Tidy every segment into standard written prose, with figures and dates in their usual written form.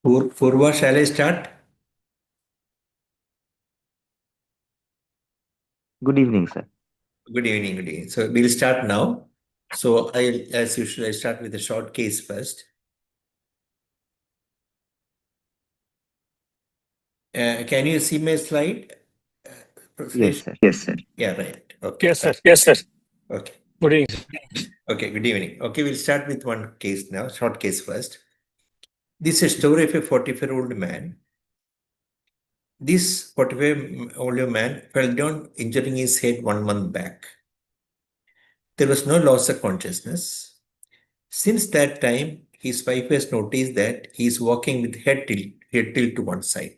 Purva, shall I start? Good evening, sir. Good evening, good evening. So we'll start now. So as usual, I start with a short case first. Can you see my slide? Yes, Suresh? sir. Yes, sir. Yeah, right. Okay. Yes, sir. Yes, sir. Okay. Good evening, sir. Okay, good evening. Okay, we'll start with one case now, short case first. This is a story of a 45-year-old man. This 45-year-old man fell down, injuring his head 1 month back. There was no loss of consciousness. Since that time, his wife has noticed that he is walking with head tilt to one side.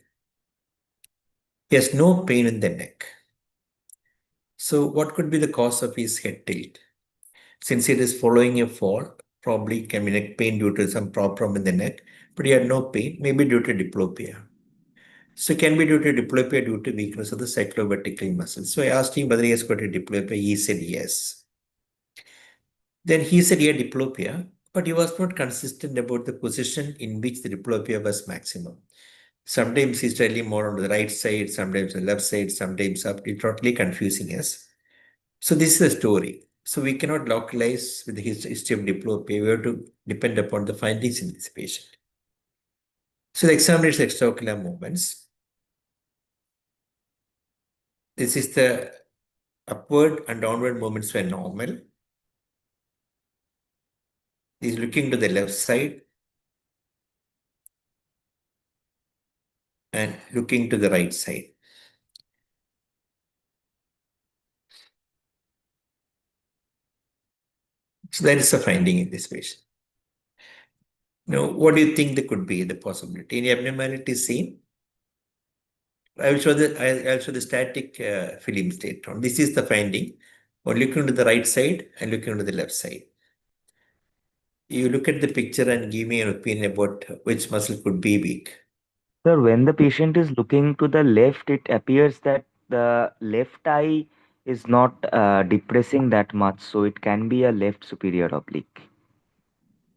He has no pain in the neck. So, what could be the cause of his head tilt? Since it is following a fall, probably can be neck pain due to some problem in the neck, but he had no pain, maybe due to diplopia. So, it can be due to diplopia due to weakness of the cyclovertical muscle. So, I asked him whether he has got a diplopia. He said yes. Then he said he had diplopia, but he was not consistent about the position in which the diplopia was maximum. Sometimes he's slightly more on the right side, sometimes on the left side, sometimes up. It's totally confusing us. So this is a story. So we cannot localize with the history of diplopia. We have to depend upon the findings in this patient. So the examination extraocular movements. This is the upward and downward movements were normal. He's looking to the left side and looking to the right side. So that is a finding in this patient. Now, what do you think there could be the possibility? Any abnormality seen? I'll show the static film state on. This is the finding. Or looking to the right side and looking to the left side. You look at the picture and give me an opinion about which muscle could be weak. Sir, when the patient is looking to the left, it appears that the left eye is not depressing that much, so it can be a left superior oblique.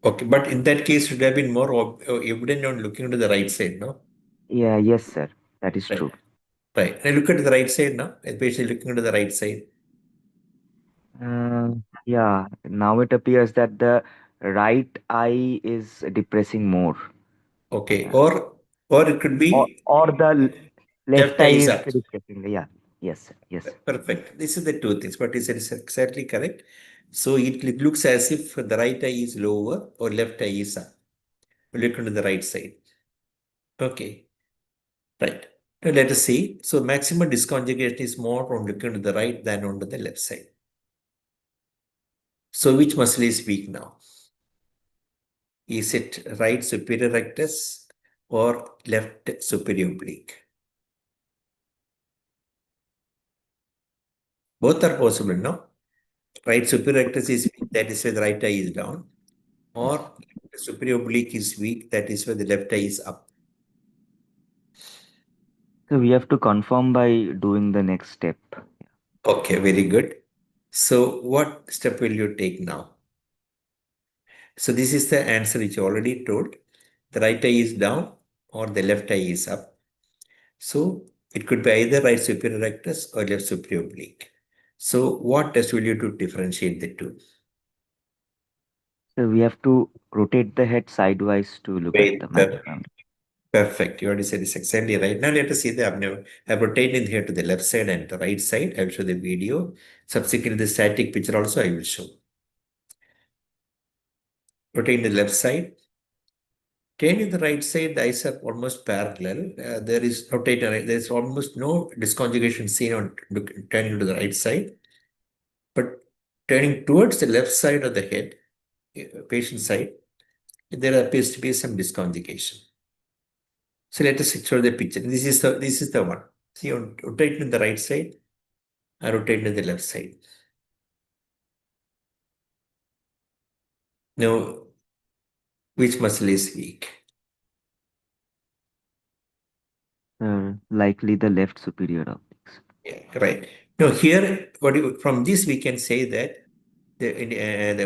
Okay, but in that case, should have been more evident on looking to the right side, no? Yeah, yes, sir. That is Right, true. right. And look at the right side now, especially looking to the right side. Yeah, now it appears that the right eye is depressing more. Okay, Yeah. or it could be Or the left left eye eye is is up. depressing. Yeah, yes, sir. Yes. Perfect. This is the two things. What he said is exactly correct. So it looks as if the right eye is lower or left eye is up. Look into the right side. Okay, right. Now let us see. So maximum disconjugation is more on looking to the right than on to the left side. So which muscle is weak now? Is it right superior rectus or left superior oblique? Both are possible, no? Right superior rectus is weak, that is where the right eye is down. Or the superior oblique is weak, that is where the left eye is up. So we have to confirm by doing the next step. Okay, very good. So what step will you take now? So this is the answer which you already told. The right eye is down or the left eye is up. So it could be either right superior rectus or left superior oblique. So what test will you do to differentiate the two? So we have to rotate the head sidewise to look at Wait, the maximum. perfect. You already said it's exactly right. Now let us see the abnormal. I've rotated here to the left side and the right side. I will show the video. Subsequently, the static picture also I will show. Rotate the left side. Turning the right side, the eyes are almost parallel. There is there's almost no disconjugation seen on turning to the right side. But turning towards the left side of the head, patient side, there appears to be some disconjugation. So let us show the picture. This is the one. See, on rotate to the right side, I rotate to the left side. Now, which muscle is weak? Likely the left superior obliques. Yeah, right. Now here, from this we can say that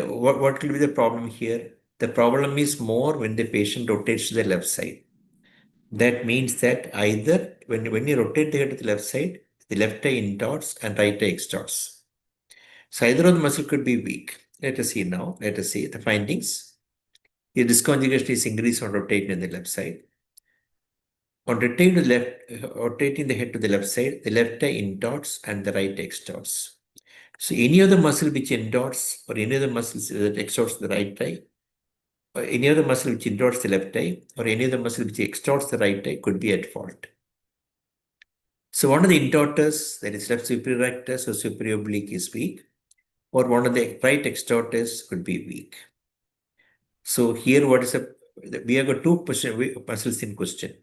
what will be the problem here? The problem is more when the patient rotates to the left side. That means that either when you rotate the head to the left eye intorts and right eye extorts. So either of the muscle could be weak. Let us see now. Let us see the findings. The disconjugation is increased on rotating in the left side. On rotating the head to the left side, the left eye intorts and the right extorts. So any other muscle which intorts or any other muscles that extorts the right eye, or any other muscle which intorts the left eye, or any other muscle which extorts the right eye could be at fault. So one of the intorters, that is left superior rectus or superior oblique, is weak, or one of the right extorters could be weak. So here, we have got two muscles in question: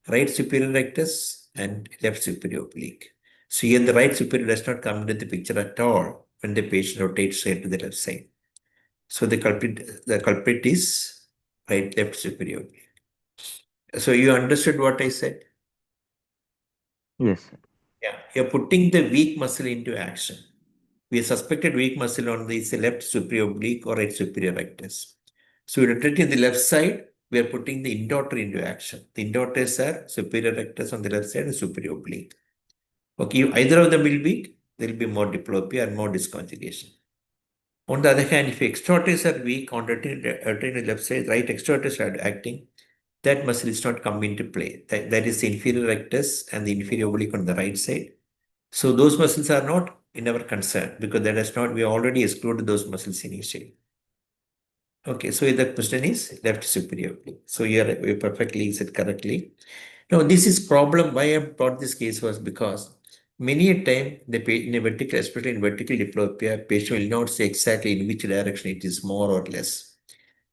right superior rectus and left superior oblique. So here, the right superior does not come into the picture at all when the patient rotates straight to the left side. So the culprit is left superior oblique. So you understood what I said? Yes. Yeah, you're putting the weak muscle into action. We suspected weak muscle on the left superior oblique or right superior rectus. So we rotating the left side, we are putting the indorter into action. The indorters are superior rectus on the left side and superior oblique. Okay, if either of them will be weak, there will be more diplopia and more disconjugation. On the other hand, if extorters are weak on rotating the left side, right extorters are acting, that muscle is not coming into play. That is the inferior rectus and the inferior oblique on the right side. So those muscles are not in our concern because we already excluded those muscles initially. Okay, so the question is left superior oblique. So you perfectly said correctly. Now this is problem why I brought this case was because many a time in a vertical, especially in vertical diplopia, patient will not say exactly in which direction it is more or less.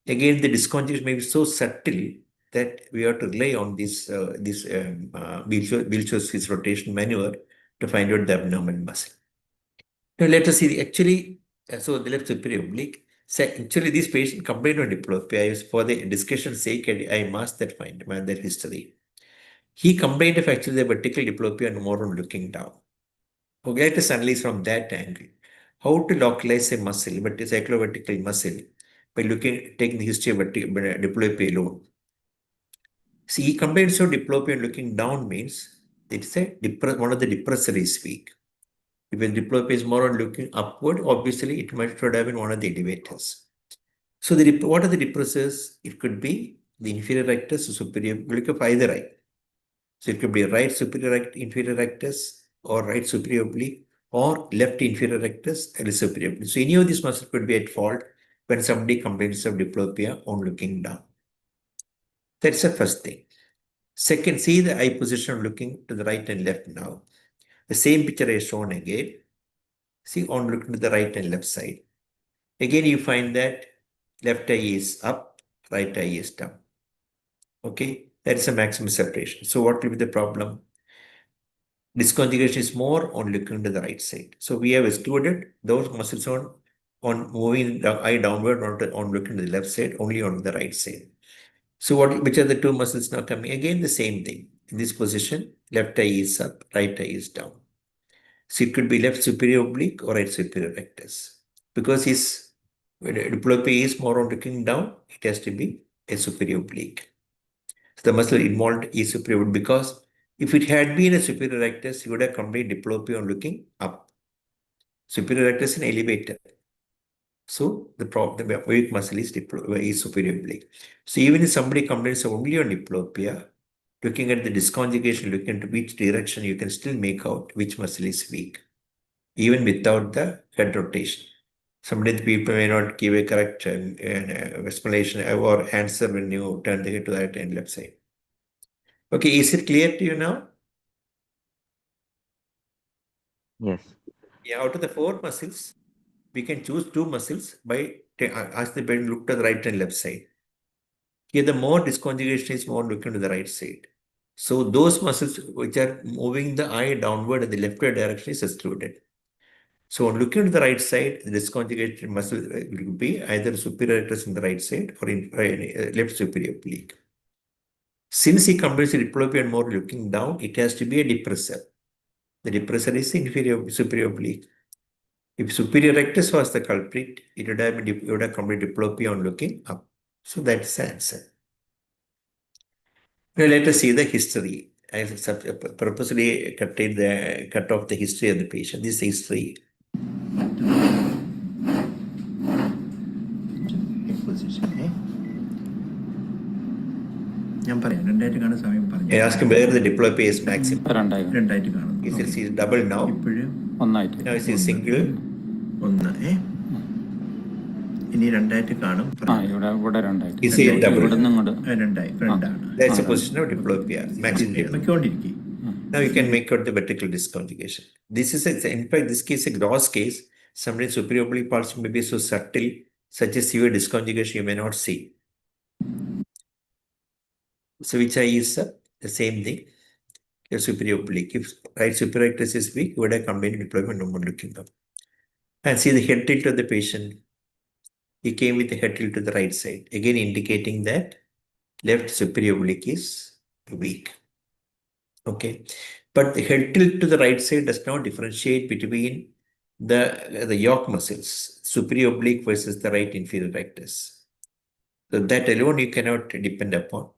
Again, the disconjugation may be so subtle that we have to rely on this Wilson's rotation maneuver to find out the abnormal muscle. Now let us see so the left superior oblique. So actually, this patient complained on diplopia. For the discussion's sake, I masked that history. He complained of actually the vertical diplopia and more on looking down. Okay, let us analyze from that angle. How to localize a muscle, but a cyclovertical muscle, by taking the history of diplopia alone. See, he complains of diplopia and looking down means it's one of the depressor is weak. If the diplopia is more on looking upward, obviously it should have been one of the elevators. So what are the depressors? It could be the inferior rectus or superior oblique of either eye. So it could be right inferior rectus or right superior oblique or left inferior rectus and superior oblique. So any of these muscles could be at fault when somebody complains of diplopia on looking down. That's the first thing. Second, see the eye position looking to the right and left now. The same picture is shown again. See on looking to the right and left side. Again, you find that left eye is up, right eye is down. Okay, that is a maximum separation. So what will be the problem? Disconjugation is more on looking to the right side. So we have excluded those muscles on moving the eye downward on looking to the left side, only on the right side. So which are the two muscles now coming? Again, the same thing. In this position, left eye is up, right eye is down. So it could be left superior oblique or right superior rectus. Because his diplopia is more on looking down, it has to be a superior oblique. So the muscle involved is superior oblique because if it had been a superior rectus, he would have complete diplopia on looking up. Superior rectus is an elevator. So the weak muscle is superior oblique. So even if somebody complains only on diplopia, looking at the disconjugation, looking into which direction, you can still make out which muscle is weak, even without the head rotation. Somebody the people may not give a correct explanation or answer when you turn the head to the right and left side. Okay, is it clear to you now? Yes. Yeah, out of the four muscles, we can choose two muscles by ask the patient look to the right and left side. Here, the more disconjugation is more looking to the right side. So those muscles which are moving the eye downward in the leftward direction is excluded. So on looking to the right side, the disconjugated muscle will be either superior rectus in the right side or in left superior oblique. Since he combines the diplopia and more looking down, it has to be a depressor. The depressor is inferior superior oblique. If superior rectus was the culprit, it would have complete diplopia on looking up. So that's the answer. Now let us see the history. I have purposely cut off the history of the patient. This history. I ask him whether the diplopia is maximum. Is it double now? Now it is single. Is it double? That's the position of diplopia, maximum diplopia. Now you can make out the vertical disconjugation. This is, in fact, this case is a gross case. Sometimes superior oblique palsy may be so subtle, such a severe disconjugation you may not see. So which eye is the same thing, the superior oblique. If right superior rectus is weak, you would have combined deployment no more looking up. And see the head tilt of the patient. He came with the head tilt to the right side, again indicating that left superior oblique is weak. Okay, but the head tilt to the right side does not differentiate between the yoke muscles, superior oblique versus the right inferior rectus. So that alone you cannot depend upon.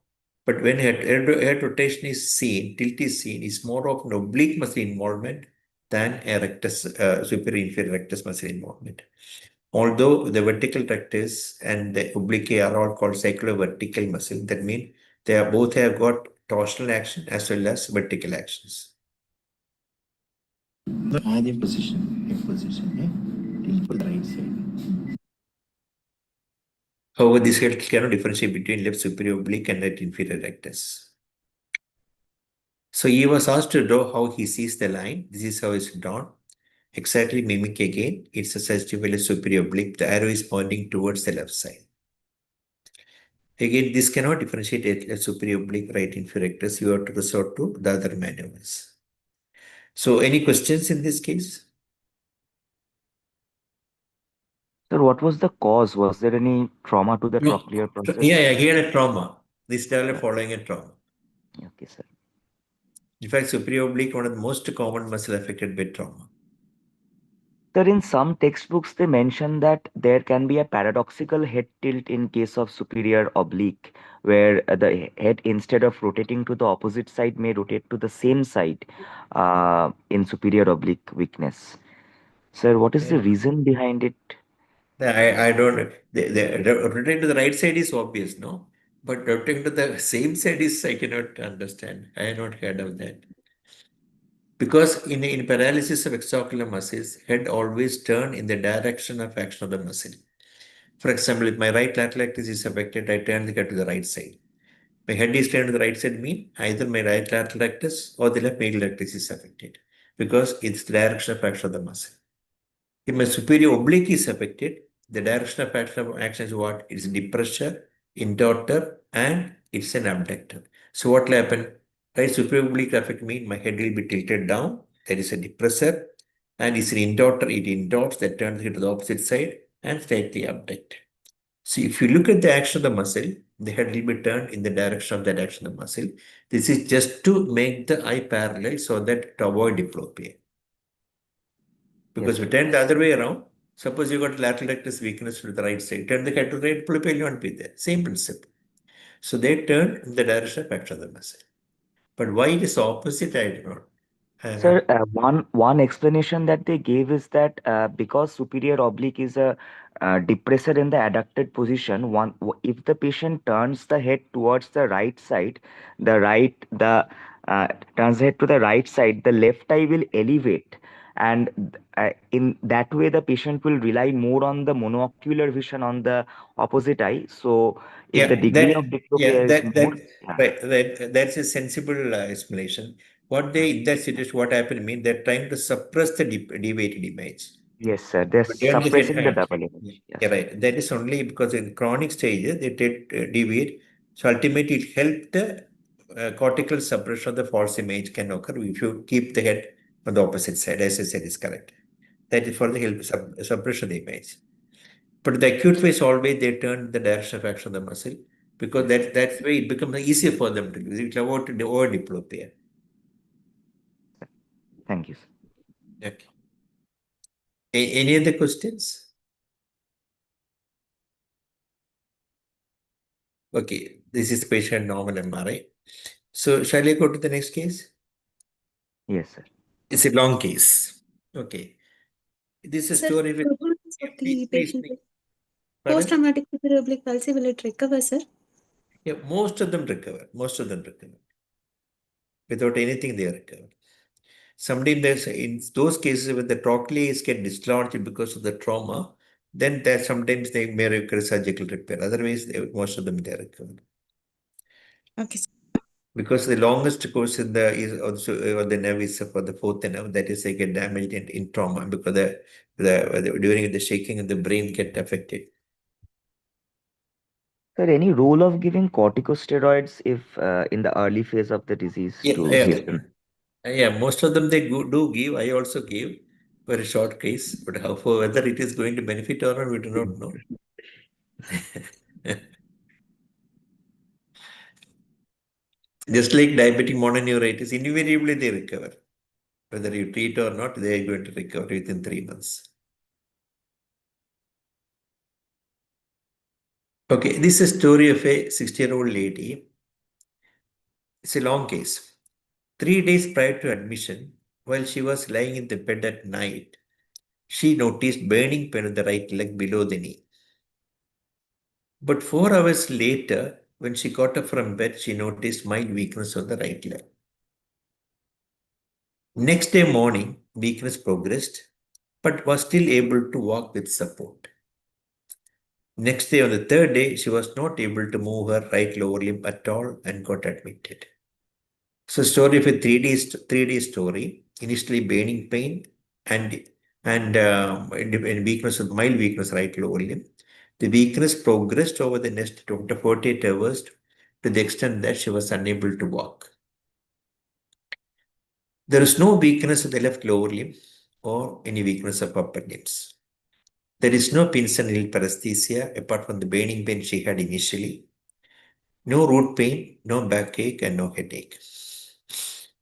But when head rotation is seen, tilt is seen, is more of an oblique muscle involvement than a rectus, superior inferior rectus muscle involvement. Although the vertical rectus and the oblique are all called cyclovertical muscle, that means they are both have got torsional action as well as vertical actions. Position, tilt to the right side. However, this cannot differentiate between left superior oblique and right inferior rectus. So he was asked to draw how he sees the line. This is how it's drawn. Exactly mimic again. It's a suggestive superior oblique. The arrow is pointing towards the left side. Again, this cannot differentiate a superior oblique, right inferior rectus. You have to resort to the other maneuvers. So any questions in this case? Sir, what was the cause? Was there any trauma to the No. trochlear process? Yeah, he had a trauma. This developed following a trauma. Okay, sir. In fact, superior oblique, one of the most common muscle affected by trauma. Sir, in some textbooks, they mention that there can be a paradoxical head tilt in case of superior oblique, where the head, instead of rotating to the opposite side, may rotate to the same side in superior oblique weakness. Sir, what is the reason behind it? I don't, rotating to the right side is obvious, no? But rotating to the same side is, I cannot understand. I have not heard of that. Because in paralysis of extraocular muscles, head always turn in the direction of action of the muscle. For example, if my right lateral rectus is affected, I turn the head to the right side. My head is turned to the right side mean either my right lateral rectus or the left medial rectus is affected because it's the direction of action of the muscle. If my superior oblique is affected, the direction of action is what? It's depressor, intortor, and it's an abductor. So what will happen? Right superior oblique affect mean my head will be tilted down. There is a depressor, and it's an intortor. It intorts that turns it to the opposite side and slightly abduct. See, if you look at the action of the muscle, the head will be turned in the direction of that action of the muscle. This is just to make the eye parallel so that to avoid diplopia. Because Yes, we sir. turn the other way around, suppose you got lateral rectus weakness to the right side, turn the head to the right, diplopia will not be there. Same principle. So they turn in the direction of action of the muscle. But why it is opposite, I do not. I am Sir, not. one explanation that they gave is that because superior oblique is a depressor in the adducted position, if the patient turns the head towards the right side, the uh, turns the head to the right side, the left eye will elevate, and in that way the patient will rely more on the monocular vision on the opposite eye. So, if the Yeah, degree of diplopia is more, yeah, that's a sensible explanation. What they in that situation, what happened mean they're trying to suppress the deviated image. yes, sir, they're But they only said, suppressing the double image. yeah, Yes, sir. right. That is only because in chronic stages they take deviate. So ultimately, it helped the cortical suppression of the false image can occur if you keep the head on the opposite side. As I said, is correct. That is for the help suppression of the image. But the acute phase always they turn the direction of action of the muscle because Yes, sir. that's why it becomes easier for them to do. It avoid diplopia. Thank you, sir. Okay. Any other questions? Okay, this is patient normal MRI. So shall I go to the next case? Yes, sir. It's a long case. Okay. This is a Sir, story with. performance of the Please, patient please. with Pardon? post-traumatic severe oblique palsy, will it recover, sir? Yeah, most of them recover. Most of them recover. Without anything, they recover. Sometimes there's in those cases where the trochleus get dislodged because of the trauma, then there sometimes they may require surgical repair. Otherwise, most of them they recover. Okay, sir. Because the longest course in the is also the nerve is for the fourth nerve, that is they get damaged in trauma because during the shaking of the brain get affected. Sir, any role of giving corticosteroids if in the early phase of the disease to hasten? Yeah, most of them they do give. I also give for a short case, but how for whether it is going to benefit or not, we do not know. Just like diabetic mononeuritis, invariably they recover. Whether you treat or not, they are going to recover within 3 months. Okay, this is a story of a 60-year-old lady. It's a long case. 3 days prior to admission, while she was lying in the bed at night, she noticed burning pain on the right leg below the knee. But 4 hours later, when she got up from bed, she noticed mild weakness on the right leg. Next day morning, weakness progressed, but was still able to walk with support. Next day, on the third day, she was not able to move her right lower limb at all and got admitted. So, story of a 3D story. Initially, burning pain and weakness, mild weakness, right lower limb. The weakness progressed over the next 48 hours to the extent that she was unable to walk. There is no weakness of the left lower limb or any weakness of upper limbs. There is no pins and needle paresthesia apart from the burning pain she had initially. No root pain, no backache, and no headache.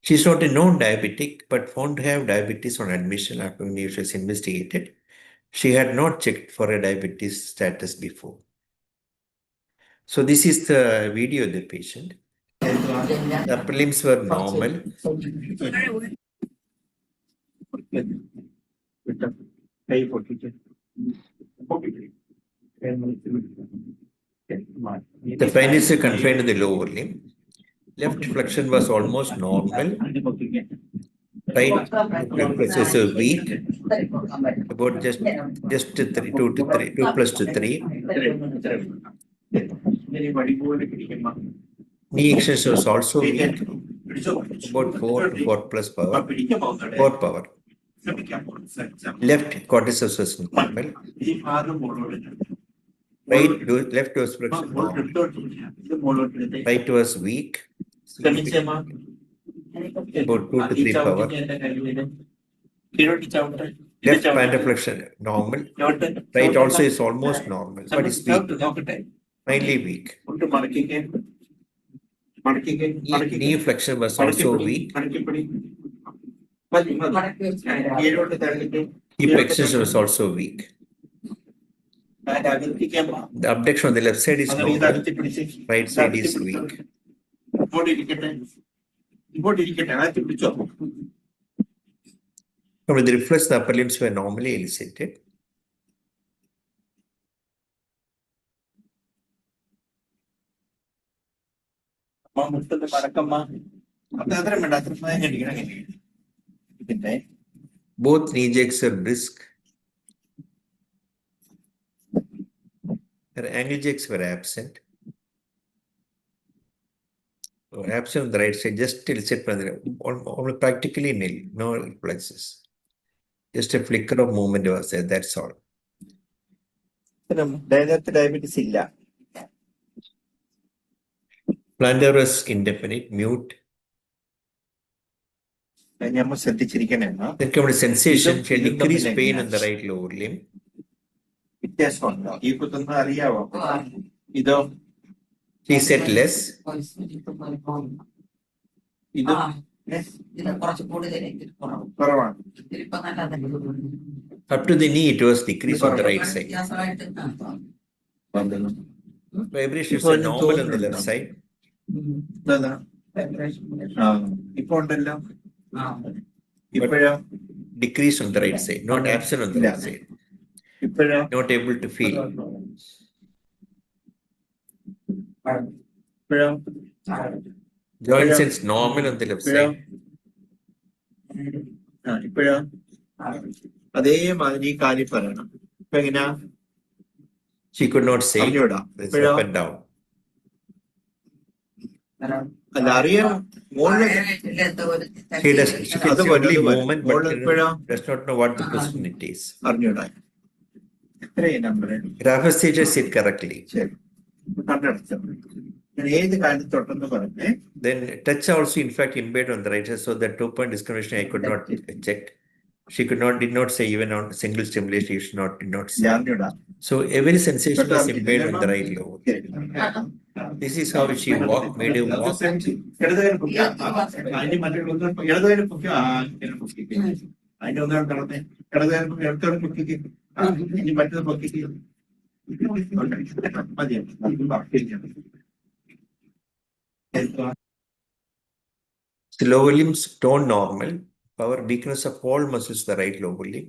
She is not a known diabetic, but found to have diabetes on admission after when she was investigated. She had not checked for a diabetes status before. So this is the video of the patient. The upper limbs were normal. The findings are confined to the lower limb. Left flexion was almost normal. Right blood pressure is weak, about just 2 plus to 3. Knee extension was also weak, about 4 to 4 plus power, 4 power. Left cortices was normal. Left was flexion normal. Right was weak, about 2 to 3 power. Left plantar flexion normal. Right also is almost normal, but it's weak, mainly weak. Knee flexion was also weak. Hip extension was also weak. The abduction on the left side is normal, right side is weak. From the reflex, the upper limbs were normally elicited. Both knee jacks are brisk. Her ankle jacks were absent. Absent on the right side, just elicit practically nil, no reflexes. Just a flicker of movement was there, that's all. Diabetes illa. Plantar was indefinite, mute. Then come to sensation, she had increased pain on the right lower limb. She said less. Up to the knee, it was decreased on the right side. Vibration is normal on the left side. ഇപ്പൊ ഉണ്ടല്ലോ ഇപ്പോഴോ Decrease on the right side, not absent on the right side. ഇപ്പോഴോ Not able to feel. ഇപ്പോഴോ Joint sense normal on the left side. ഇപ്പോഴോ അതേമാതിരി ഈ കാര്യം പറയണം. ഇപ്പൊ എങ്ങനെയാ She could not say. അറിഞ്ഞൂടാ. It's ഇപ്പോഴോ up and down. അല്ല അറിയാം മോളിൽ She can see only movement, but ഇപ്പോഴോ does not know what the position it is. അറിഞ്ഞൂടാ. എത്രയും number Raffles teacher said correctly. ശരി കണ്ണടച്ചോ. ഞാൻ ഏത് കാലത്ത് തൊട്ടെന്ന് പറഞ്ഞേ. Then touch also in fact impaired on the right side, so that 2-point discrimination I could not check. She did not say even on single stimulation, she did not say. അറിഞ്ഞൂടാ. So every sensation was impaired on the right lobe. This is how she walked, made him walk. ഇടതുകാരം പൊക്കി. അതിന്റെ മറ്റുള്ള ഇടതുകാരം പൊക്കി. അതിന്റെ ഒന്നാണ് നടന്നേ. ഇടതുകാരം പൊക്കി ഇടത്തോടെ പൊക്കിക്ക്. ഇനി മറ്റത് പൊക്കിക്ക്. The lower limbs tone normal. Power weakness of all muscles the right lower limb.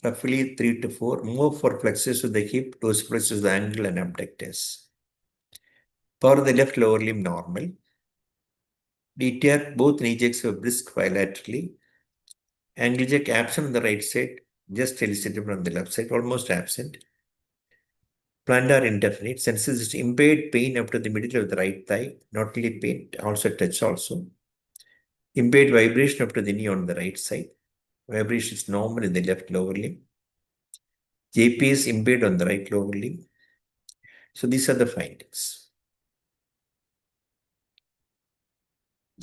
Roughly 3 to 4. More for flexors to the hip, dorsiflexors to the ankle and abductors. Power of the left lower limb normal. DTR, both knee jacks were brisk bilaterally. Ankle jack absent on the right side, just elicited on the left side, almost absent. Plantar indefinite. Senses impaired pain up to the middle of the right thigh. Not only pain, also touch also. Impaired vibration up to the knee on the right side. Vibration is normal in the left lower limb. JP is impaired on the right lower limb. So these are the findings.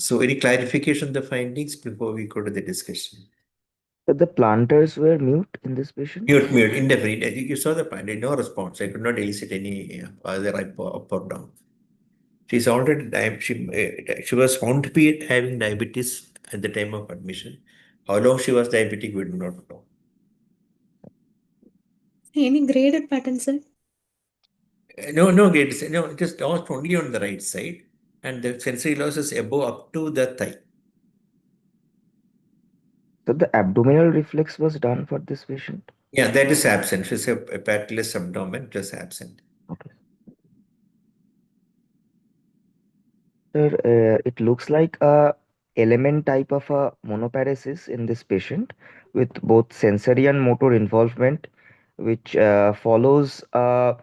So any clarification of the findings before we go to the discussion? So the plantars were mute in this patient? Mute, indefinite. You saw the point, no response. I could not elicit any either up or down. She's already she was found to be having diabetes at the time of admission. How long she was diabetic, we do not know. Any graded pattern, sir? No grades. No, just lost only on the right side, and the sensory loss is above up to the thigh. So the abdominal reflex was done for this patient? Yeah, that is absent. She's a pateless abdomen, just absent. Okay. Sir, it looks like a element type of a monoparesis in this patient with both sensory and motor involvement, which follows a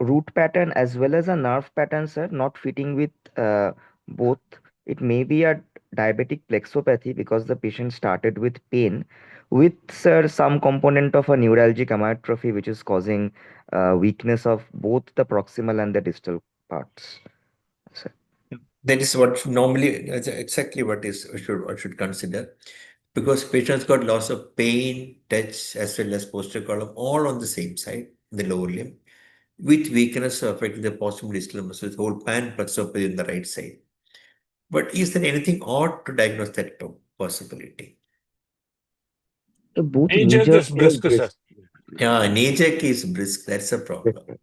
root pattern as well as a nerve pattern, sir, not fitting with both. It may be a diabetic plexopathy because the patient started with pain with, sir, some component of a neuralgic amyotrophy, which is causing weakness of both the proximal and the distal parts. Sir. That is what normally, exactly what is I should consider, because patients got loss of pain, touch, as well as posterior column, all on the same side, the lower limb, with weakness affecting the proximal distal muscles, whole pan plexopathy on the right side. But is there anything odd to diagnose that possibility? So both Knee knee jerk jerk is were brisk, sir. Yeah, knee jerk is brisk. That's a problem.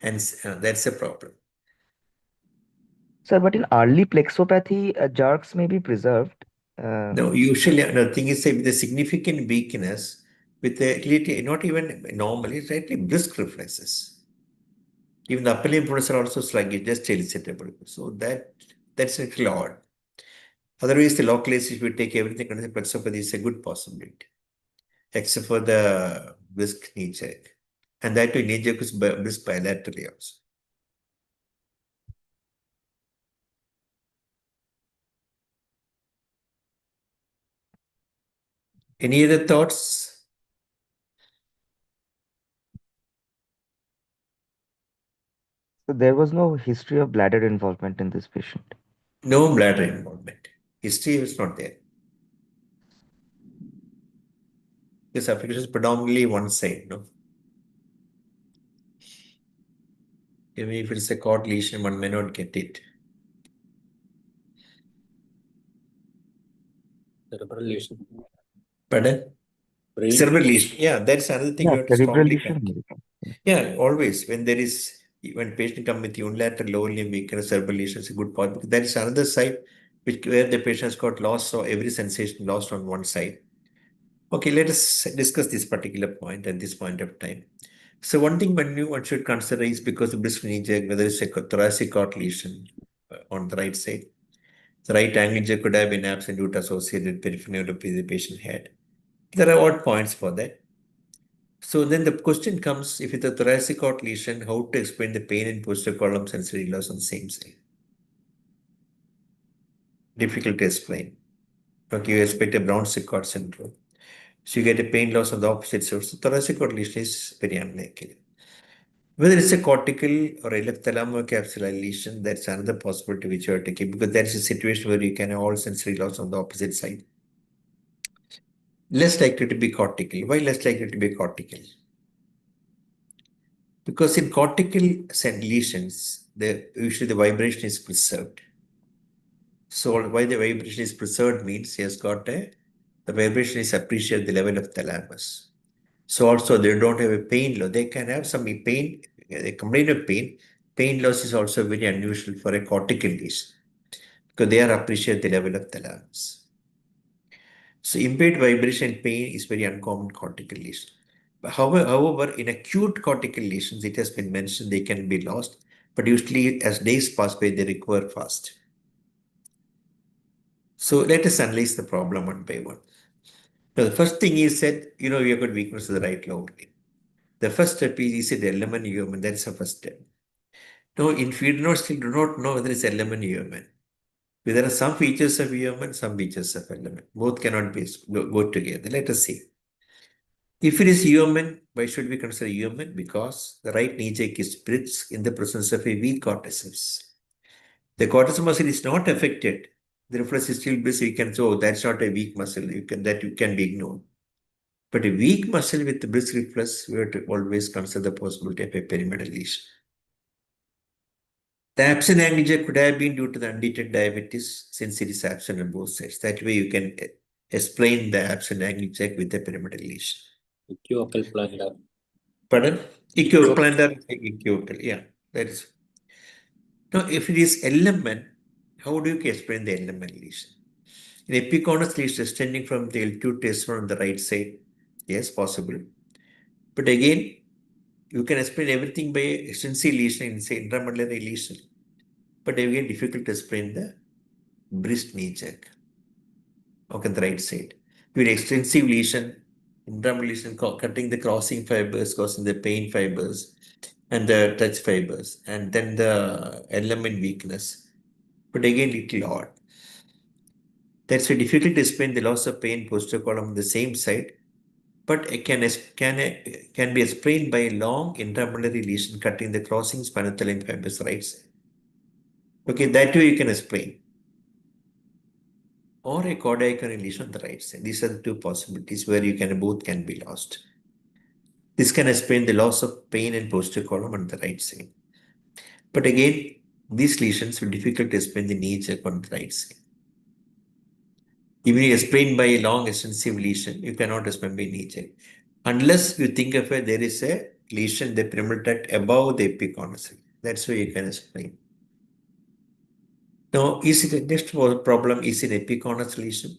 And that's a problem. Sir, but in early plexopathy, jerks may be preserved. No, usually the thing is with a significant weakness, with a not even normally, slightly brisk reflexes. Even the upper limb products are also sluggish, just elicitable. So that's a little odd. Otherwise, the localization, if we take everything under the plexopathy, is a good possibility, except for the brisk knee jerk. And that too, knee jerk is brisk bilaterally also. Any other thoughts? So there was no history of bladder involvement in this patient. No bladder involvement. History is not there. This application is predominantly one side, no? Even if it's a cord lesion, one may not get it. Cerebral lesion. Pardon? Brain. Cerebral lesion. Yeah, that's another thing Yeah, we have to cerebral strongly lesion. Yeah, always when there is when patient come with unilateral lower limb weakness, cerebral lesions, a good part, because that is another side where the patient has got loss or every sensation lost on one side. Okay, let us discuss this particular point at this point of time. So one thing one should consider is because of disc knee jerk, whether it's a thoracic cord lesion on the right side. The right angle jerk could have been absent due to associated peripheral neuropathy the patient had. There are odd points for that. So then the question comes, if it's a thoracic cord lesion, how to explain the pain in posterior column sensory loss on the same side? Difficult to explain. Okay, you expect a Brown-Séquard cord syndrome. So you get a pain loss on the opposite side. So thoracic cord lesion is very unlikely. Whether it's a cortical or a left thalamo-capsular lesion, that's another possibility which you are taking, because that's a situation where you can have all sensory loss on the opposite side. Less likely to be cortical. Why less likely to be cortical? Because in cortical lesions, usually the vibration is preserved. So why the vibration is preserved means he has got the vibration is appreciated at the level of thalamus. So also they don't have a pain loss. They can have some pain, they complain of pain. Pain loss is also very unusual for a cortical lesion because they are appreciated at the level of thalamus. So impaired vibration pain is very uncommon cortical lesion. But however, in acute cortical lesions, it has been mentioned they can be lost, but usually as days pass by, they recover fast. So let us analyze the problem one by one. Now, the first thing is that, we have got weakness of the right lower limb. The first step is it L-Lemon human? That's the first step. Now, if we still do not know whether it's L-Lemon human, there are some features of human, some features of L-Lemon. Both cannot go together. Let us see. If it is human, why should we consider human? Because the right knee jerk is brisk in the presence of a weak corticeps. The corticeps muscle is not affected. The reflex is still brisk. You can say, oh, that's not a weak muscle. You can be ignored. But a weak muscle with the brisk reflex, we have to always consider the possibility of a pyramidal lesion. The absent angle jerk could have been due to the undetected diabetes since it is absent on both sides. That way you can explain the absent angle jerk with a pyramidal lesion. Equivocal plunder. Pardon? Equivocal, yeah. That is. Now, if it is element, how do you explain the element lesion? An epiconus lesion extending from the L2 to S1 on the right side, yes, possible. But again, you can explain everything by extensive lesion in, say, intramedullary lesion. But again, difficult to explain the brisk knee jerk. Okay, the right side. With extensive lesion, intramedullary lesion, cutting the crossing fibers, causing the pain fibers and the touch fibers, and then the element weakness. But again, little odd. That's why difficult to explain the loss of pain posterior column on the same side, but it can be explained by a long intramedullary lesion cutting the crossing spinothalamic fibers right side. Okay, that way you can explain. Or a chordiacal lesion on the right side. These are the two possibilities where both can be lost. This can explain the loss of pain in posterior column on the right side. But again, these lesions will be difficult to explain the knee jerk on the right side. Even explained by a long extensive lesion, you cannot explain by knee jerk. Unless you think of it, there is a lesion in the pyramidal tract above the epiconus. That's why you can explain. Now, next problem is an epiconus lesion.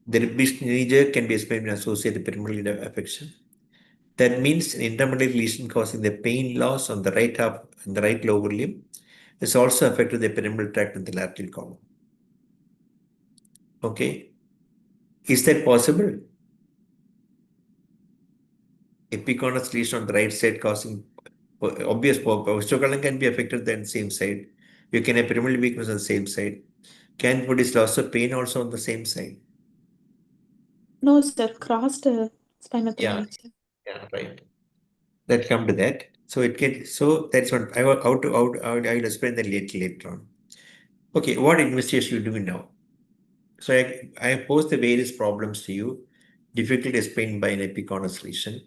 The knee jerk can be explained with associated pyramidal affection. That means an intermediate lesion causing the pain loss on the right half and the right lower limb is also affected the pyramidal tract and the lateral column. Okay. Is that possible? Epiconus lesion on the right side causing obvious posterior column can be affected on the same side. You can have pyramidal weakness on the same side. Can produce loss of pain also on the same side? No, sir. Crossed spinal Yeah. column, sir. Yeah, right. That come to that. So that's what I will explain that later on. Okay, what investigation you do now? So I pose the various problems to you. Difficult explained by an epiconus lesion.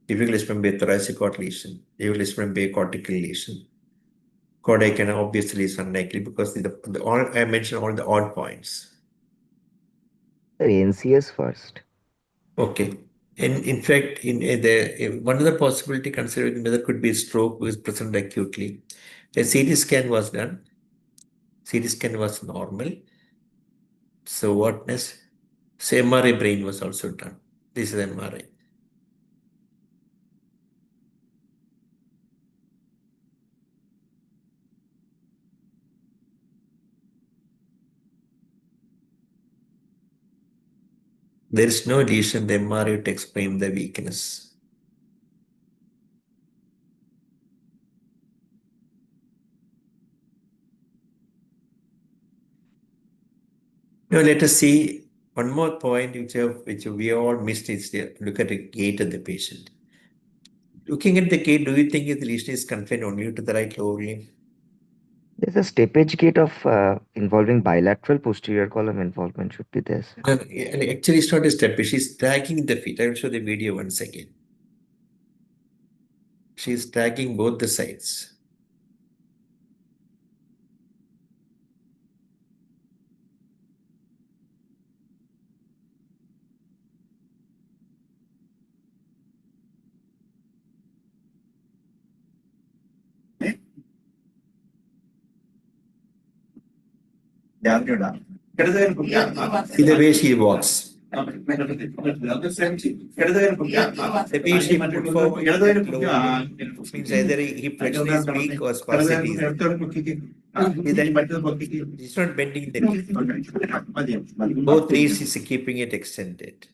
Difficult explained by a thoracic cord lesion. Difficult explained by a cortical lesion. Chordiac obviously is unlikely because I mentioned all the odd points. The NCS first. Okay. And in fact, one of the possibility considering whether could be stroke was present acutely. A CT scan was done. CT scan was normal. So what next? So MRI brain was also done. This is MRI. There is no lesion in the MRI to explain the weakness. Now let us see one more point which we all missed is look at the gait of the patient. Looking at the gait, do you think the lesion is confined only to the right lower limb? There's a steppage gait of involving bilateral posterior column involvement should be there, sir. Actually, it's not a step. She's dragging the feet. I will show the video once again. She's dragging both the sides. See the way she walks. The way she put forward that lower limb means either hip flexion is weak or sparsity is weak. She's not bending the knee. Both knees is keeping it extended.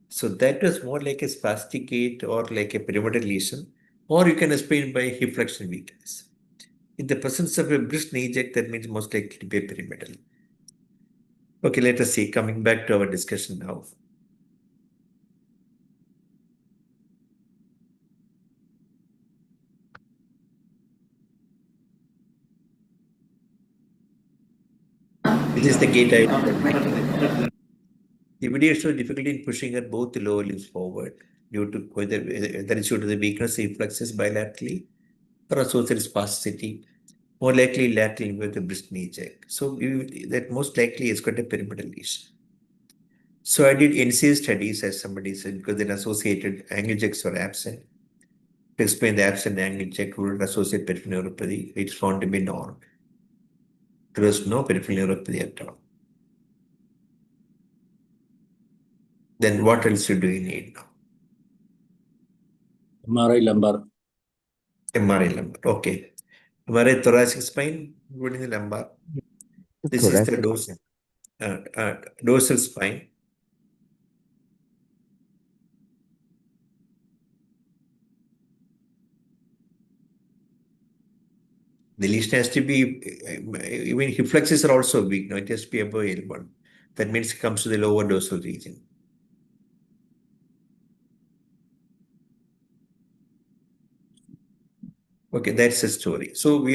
So that was more like a spastic gait or like a pyramidal lesion, or you can explain by hip flexion weakness. In the presence of a brisk knee jack, that means most likely to be a pyramidal. Okay, let us see. Coming back to our discussion now. This is the gait I. The video shows difficulty in pushing her both the lower limbs forward due to whether that is due to the weakness of reflexes bilaterally or associated spasticity, more likely lateral with the brisk knee jack. So that most likely is got a pyramidal lesion. So I did NCA studies, as somebody said, because then associated angle jacks were absent. To explain the absent angle jack would associate peripheral neuropathy, it's found to be normal. There was no peripheral neuropathy at all. Then what else do you need now? MRI lumbar. MRI lumbar. Okay. MRI thoracic spine, including the lumbar. This is the dorsal spine. The lesion has to be, even hip flexors are also weak. No, it has to be above L1. That means it comes to the lower dorsal region. Okay, that's the story. So we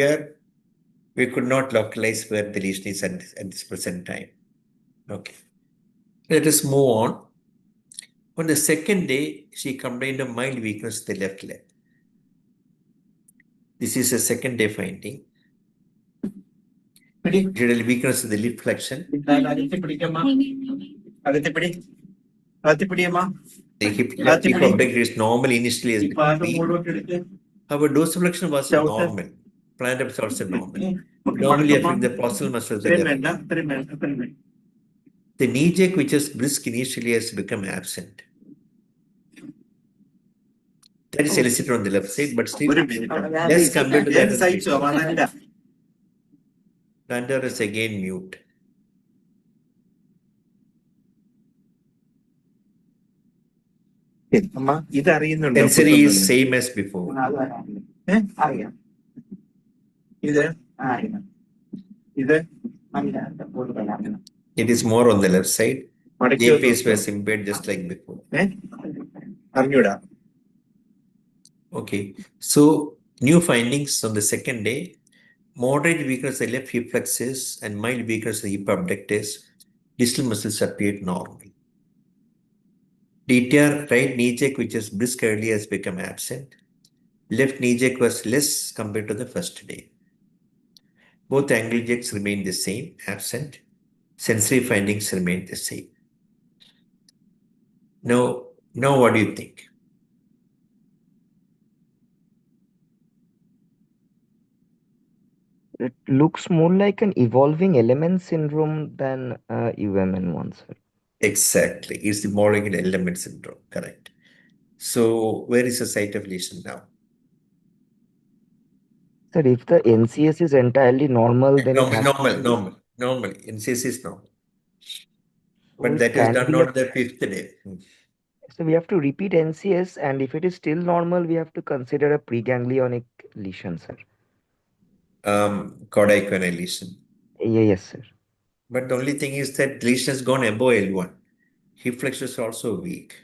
could not localize where the lesion is at this present time. Okay. Let us move on. On the second day, she complained of mild weakness in the left leg. This is a second day finding. General weakness in the lip flexion. The hip abductor is normal initially as weak. However, dorsiflexion was normal. Plantar was also normal. Normally affecting the proximal muscles of the left. The knee jack, which is brisk initially, has become absent. That is elicited on the left side, but still less compared to that. Plantar is again mute. Sensory is same as before. It is more on the left side. JPS was impaired just like before. Okay, so new findings on the second day. Moderate weakness of the left hip flexors and mild weakness of the hip abductors. Distal muscles appeared normal. DTR right knee jack, which is brisk earlier, has become absent. Left knee jack was less compared to the first day. Both angle jacks remain the same, absent. Sensory findings remain the same. Now, Now, what do you think? It looks more like an evolving element syndrome than UMN one, sir. Exactly. It's the molecular element syndrome. Correct. So, where is the site of lesion now? Sir, if the NCS is entirely normal, then it has to be. Normal. NCS is normal. So But it that is can done be on the 5th day. So we have to repeat NCS, and if it is still normal, we have to consider a preganglionic lesion, sir. Cauda lesion. Yes, sir. But the only thing is that lesion has gone above L1. Hip flexors is also weak.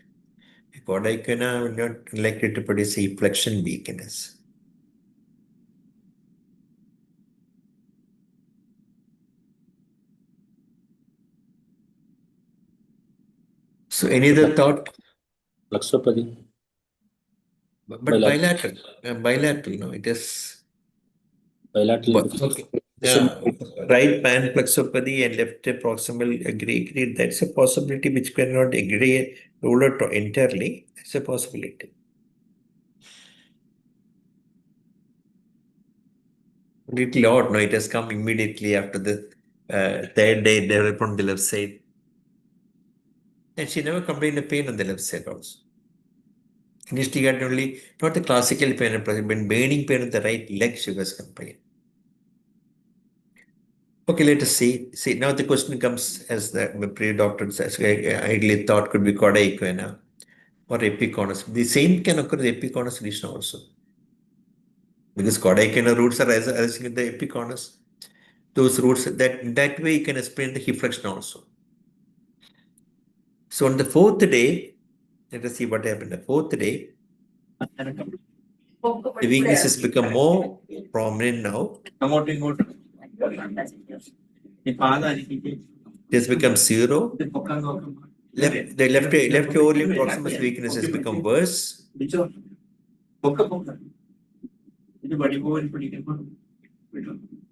Cauda will not likely to produce hip flexion weakness. So, any other thought? Flexopathy. But bilateral. Bilateral, no, it is. Bilateral. Okay. Right pan flexopathy and left proximal agreed. That's a possibility which cannot agree rule out entirely. It's a possibility. Little odd, no, it has come immediately after the third day developed on the left side. And she never complained of pain on the left side also. Initially, she had only not the classical pain, but burning pain on the right leg she was complaining. Okay, let us see. See, now the question comes as the pre-doctor says, ideally thought could be cauda equina or epiconus. The same can occur in the epiconus lesion also. Because cauda equina roots are arising in the epiconus. Those roots, that way you can explain the hip flexion also. So on the 4th day, let us see what happened. The 4th day, the weakness has become more prominent now. It has become 0. The left overlimb proximus weakness has become worse.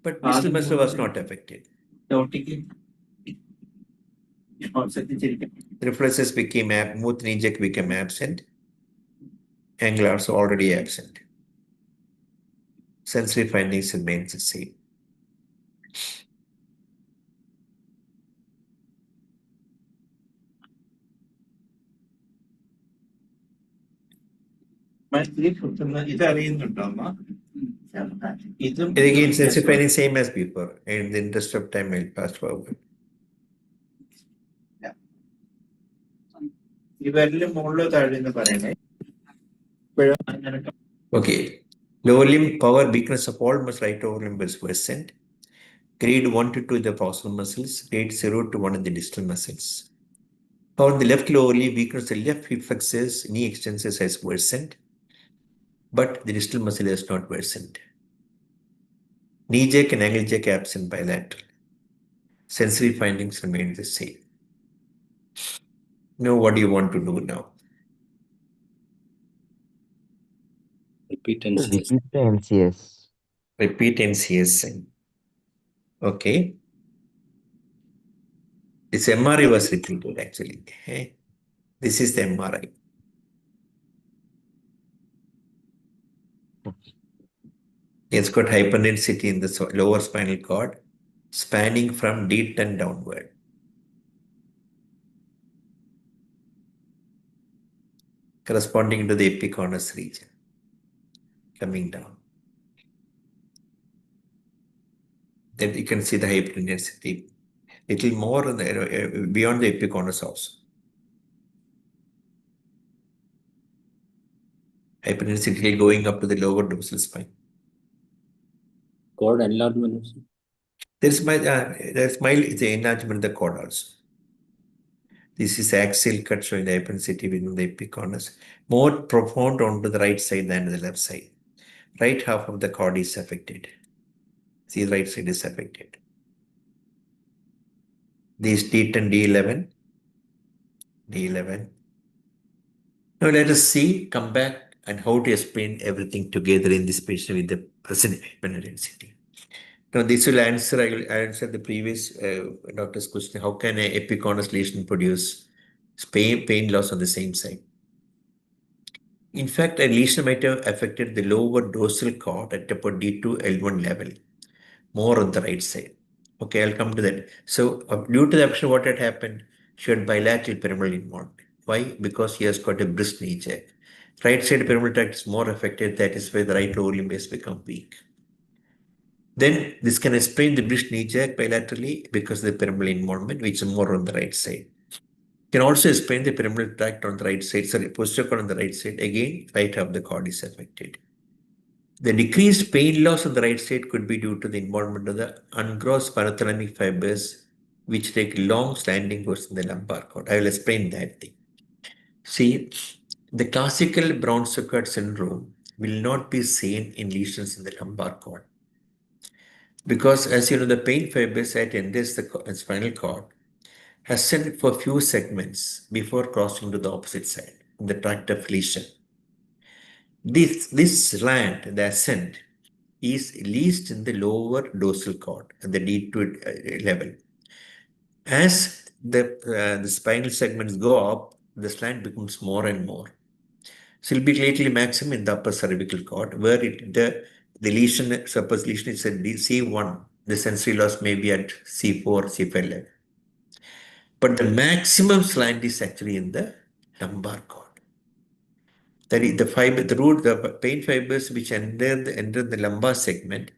But distal muscle was not affected. Reflexes became smooth knee jerk became absent. Angular also already absent. Sensory findings remains the same. Again, sensory findings same as before. In the interest of time, I'll pass forward. Okay. Lower limb power weakness of all muscle right over limb is worsened. Grade 1 to 2 in the proximal muscles, grade 0 to 1 in the distal muscles. On the left lower limb weakness, the left hip flexors, knee extensors has worsened, but the distal muscle has not worsened. Knee jerk and ankle jerk absent bilateral. Sensory findings remain the same. Now, what do you want to do now? Repeat NCS. Repeat the NCS. Repeat NCS. Okay. This MRI was repeated actually. This is the MRI. It's got hyperintensity in the lower spinal cord, spanning from D10 downward. Corresponding to the epiconus region. Coming down. Then you can see the hyperintensity. Little more beyond the epiconus also. Hyperintensity going up to the lower dorsal spine. Cord enlargement. There's the enlargement of the cord also. This is axial cut showing the hyperintensity within the epiconus. More profound onto the right side than the left side. Right half of the cord is affected. See, the right side is affected. These D10, D11. D11. Now let us see, come back and how to explain everything together in this patient with the present hyperintensity. Now this will answer, I will answer the previous doctor's question. How can an epiconus lesion produce pain loss on the same side? In fact, a lesion might have affected the lower dorsal cord at about D2 L1 level, more on the right side. Okay, I'll come to that. So, due to the action, what had happened? She had bilateral pyramidal involvement. Why? Because she has got a brisk knee jack. Right side pyramidal tract is more affected. That is why the right lower limb has become weak. Then this can explain the brisk knee jack bilaterally because of the pyramidal involvement, which is more on the right side. Can also explain the pyramidal tract on the right side, sorry, posterior cord on the right side. Again, right half of the cord is affected. The decreased pain loss on the right side could be due to the involvement of the ungrossed spinothalamic fibers, which take long standing course in the lumbar cord. I will explain that thing. See, the classical Brown-Séquard syndrome will not be seen in lesions in the lumbar cord. Because as you know, the pain fibers that enters the spinal cord ascend for few segments before crossing to the opposite side in the tract of lesion. This slant, the ascent, is least in the lower dorsal cord at the D2 level. As the spinal segments go up, the slant becomes more and more. So it will be lately maximum in the upper cervical cord, where the lesion, suppose lesion is at C1, the sensory loss may be at C4, C5 level. But the maximum slant is actually in the lumbar cord. That is the pain fibers which enter the lumbar segment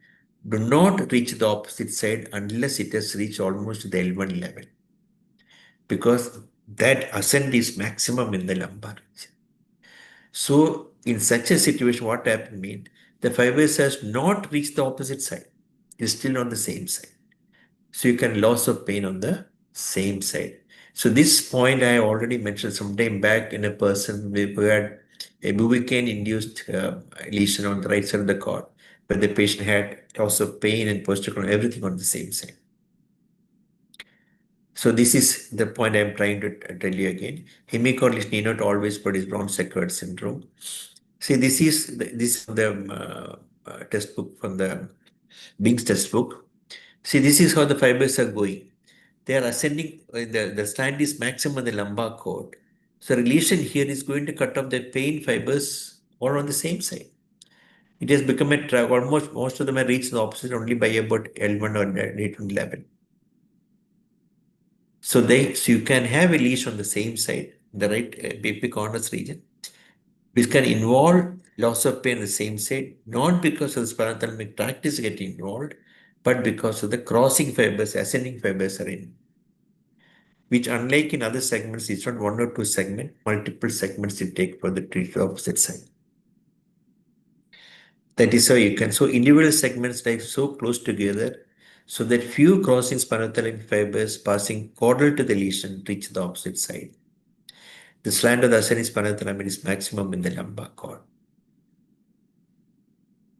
do not reach the opposite side unless it has reached almost the L1 level. Because that ascent is maximum in the lumbar region. So in such a situation, what happened means the fibers has not reached the opposite side. It's still on the same side. So you can loss of pain on the same side. So this point I already mentioned some time back in a person who had a bupivacaine-induced lesion on the right side of the cord, but the patient had loss of pain and posterior everything on the same side. So this is the point I'm trying to tell you again. Hemichord lesion need not always produce Brown-Séquard syndrome. See, this is the textbook from the Bing's textbook. See, this is how the fibers are going. They are ascending, the slant is maximum on the lumbar cord. So lesion here is going to cut off the pain fibers all on the same side. It has become a track, almost most of them have reached the opposite only by about L1 or L2 level. So you can have a lesion on the same side, the right epicornus region, which can involve loss of pain on the same side, not because of the spinothalamic tract is getting involved, but because of the crossing fibers, ascending fibers are in. Which unlike in other segments, it's not one or two segments, multiple segments you take for the treat opposite side. That is how you can, so individual segments lie so close together so that few crossing spinothalamic fibers passing caudal to the lesion reach the opposite side. The slant of the ascending spinothalamic is maximum in the lumbar cord.